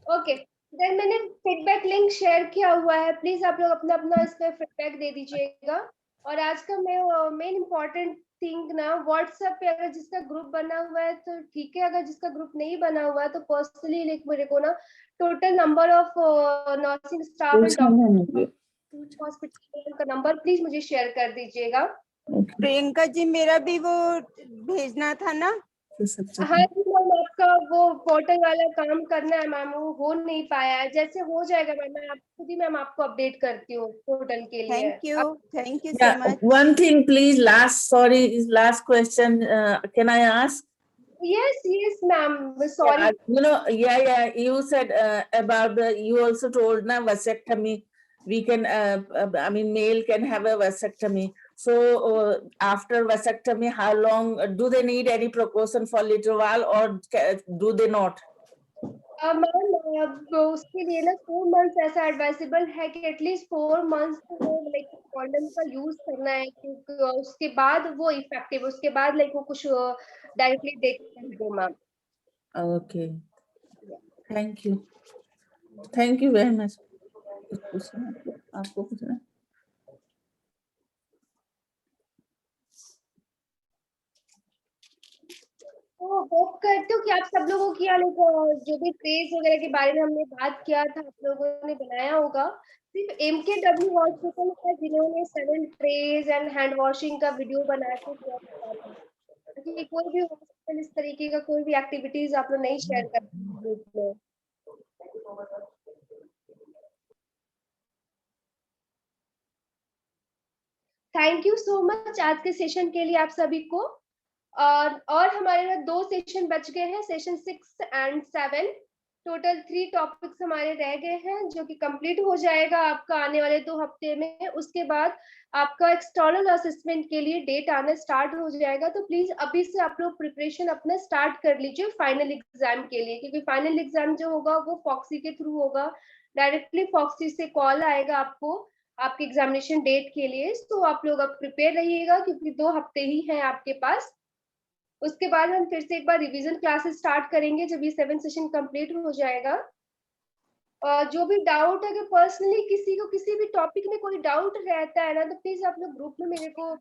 ओके, देन मैंने फीडबैक लिंक शेयर किया हुआ है. प्लीज आप लोग अपना अपना इस पे फीडबैक दे दीजिएगा. और आज का मेन इम्पोर्टेंट थिंग ना, व्हाट्सएप पे अगर जिसका ग्रुप बना हुआ है तो ठीक है, अगर जिसका ग्रुप नहीं बना हुआ है तो पर्सनली लिख मेरे को ना total number of nursing staff and hospital का नंबर प्लीज मुझे शेयर कर दीजिएगा. प्रियंका जी, मेरा भी वो भेजना था ना. हाँ जी मैम, आपका वो पोर्टल वाला काम करना है मैम, वो हो नहीं पाया है. जैसे हो जाएगा मैम, मैं खुद ही मैम आपको अपडेट करती हूँ पोर्टल के लिए. Thank you so much. One thing please, last question, can I ask? Yes ma'am, sorry. You said about you also told na vasectomy, we can male can have a vasectomy. So after vasectomy, how long do they need any precaution for little while or do they not? Ma'am उसके लिए ना 4 months ऐसा एडवाइजेबल है कि एटलीस्ट 4 months वो लाइक कॉन्डम का यूज करना है, क्योंकि उसके बाद वो इफेक्टिव, उसके बाद लाइक वो कुछ डायरेक्टली देख सकते हो ma'am. Okay, thank you very much. आपको पूछना होप करती हूँ कि आप सब लोगों की जो भी ट्रेस वगैरह के बारे में हमने बात किया था, आप लोगों ने बनाया होगा। सिर्फ MKW हॉस्पिटल है जिन्होंने 7 ट्रेस एंड हैंड वॉशिंग का वीडियो बना के दिया था। क्योंकि कोई भी हॉस्पिटल इस तरीके का कोई भी एक्टिविटीज आप लोग नहीं शेयर करते ग्रुप में। थैंक यू सो मच आज के सेशन के लिए आप सभी को। और हमारे 2 सेशन बच गए हैं, सेशन 6 एंड 7। टोटल 3 टॉपिक्स हमारे रह गए हैं जो कि कंप्लीट हो जाएगा आपका आने वाले 2 हफ्ते में। उसके बाद आपका एक्सटर्नल असेसमेंट के लिए डेट आना स्टार्ट हो जाएगा। तो प्लीज अभी से आप लोग प्रिपरेशन अपना स्टार्ट कर लीजिए फाइनल एग्जाम के लिए, क्योंकि फाइनल एग्जाम जो होगा वो फॉक्सी के थ्रू होगा। डायरेक्टली फॉक्सी से कॉल आएगा आपको आपके एग्जामिनेशन डेट के लिए। तो आप लोग अब प्रिपेयर रहिएगा क्योंकि 2 हफ्ते ही हैं आपके पास। उसके बाद हम फिर से एक बार रिवीजन क्लासेस स्टार्ट करेंगे जब ये 7 सेशन कंप्लीट हो जाएगा। जो भी डाउट है, अगर पर्सनली किसी को किसी भी टॉपिक में कोई डाउट रहता है ना, तो प्लीज आप लोग ग्रुप में मेरे को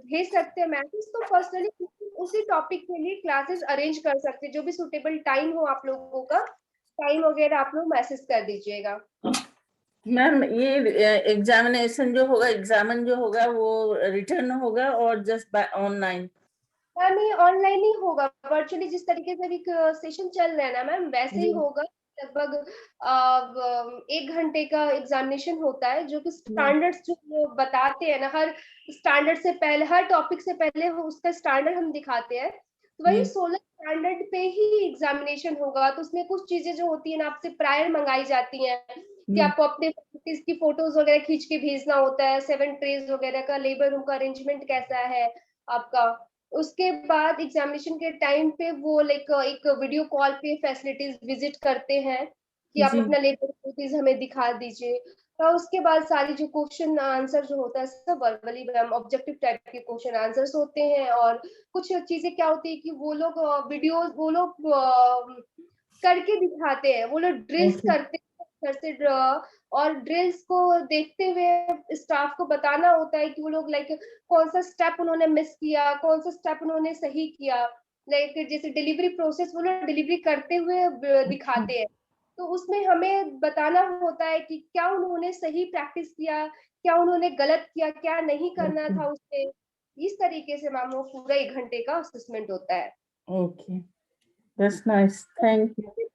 भेज सकते हैं मैसेज। तो पर्सनली उसी टॉपिक के लिए क्लासेस अरेंज कर सकते हैं, जो भी सुटेबल टाइम हो आप लोगों का, टाइम वगैरह आप लोग मैसेज कर दीजिएगा। मैम ये एग्जामिनेशन जो होगा, एग्जामिन जो होगा वो रिटर्न होगा और जस्ट बाय ऑनलाइन? मैम ये ऑनलाइन ही होगा, वर्चुअली जिस तरीके से अभी सेशन चल रहा है ना मैम, वैसे ही होगा। लगभग 1 घंटे का एग्जामिनेशन होता है, जो कि स्टैंडर्ड्स जो बताते हैं ना, हर स्टैंडर्ड से पहले, हर टॉपिक से पहले उसका स्टैंडर्ड हम दिखाते हैं। तो वही 16 स्टैंडर्ड पे ही एग्जामिनेशन होगा। तो उसमें कुछ चीजें जो होती है ना आपसे प्रायर मंगाई जाती हैं कि आपको अपने की फोटोज वगैरह खींच के भेजना होता है, 7 ट्रेस वगैरह का, लेबर रूम का अरेंजमेंट कैसा है आपका। उसके बाद एग्जामिनेशन के टाइम पे वो लाइक एक वीडियो कॉल पे फैसिलिटीज विजिट करते हैं कि आप अपना लेबर एक्टिविटीज हमें दिखा दीजिए। तो उसके बाद सारी जो क्वेश्चन आंसर जो होता है सब वर्बली ऑब्जेक्टिव टाइप के क्वेश्चन आंसर्स होते हैं। और कुछ चीजें क्या होती है कि वो लोग वीडियो वो लोग करके दिखाते हैं, वो लोग ड्रिल्स करते हैं घर से और ड्रिल्स को देखते हुए स्टाफ को बताना होता है कि वो लोग लाइक कौन सा स्टेप उन्होंने मिस किया, कौन सा स्टेप उन्होंने सही किया। लाइक जैसे डिलीवरी प्रोसेस वो लोग डिलीवरी करते हुए दिखाते हैं। तो उसमें हमें बताना होता है कि क्या उन्होंने सही प्रैक्टिस किया, क्या उन्होंने गलत किया, क्या नहीं करना था उससे। इस तरीके से मैम वो पूरा 1 घंटे का असेसमेंट होता है। Okay, that's nice, thank you.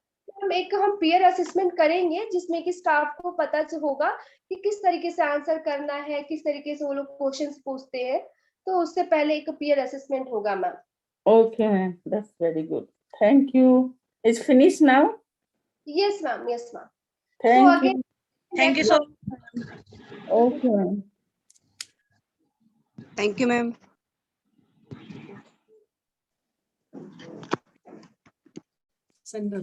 हम पीयर असेसमेंट करेंगे जिसमें कि स्टाफ को पता होगा कि किस तरीके से आंसर करना है, किस तरीके से वो लोग क्वेश्चंस पूछते हैं। तो उससे पहले एक पीयर असेसमेंट होगा ma'am. Okay ma'am, that's very good, thank you. It's finish now? Yes ma'am, yes ma'am. Thank you, thank you so much. Okay ma'am, thank you ma'am. Sunday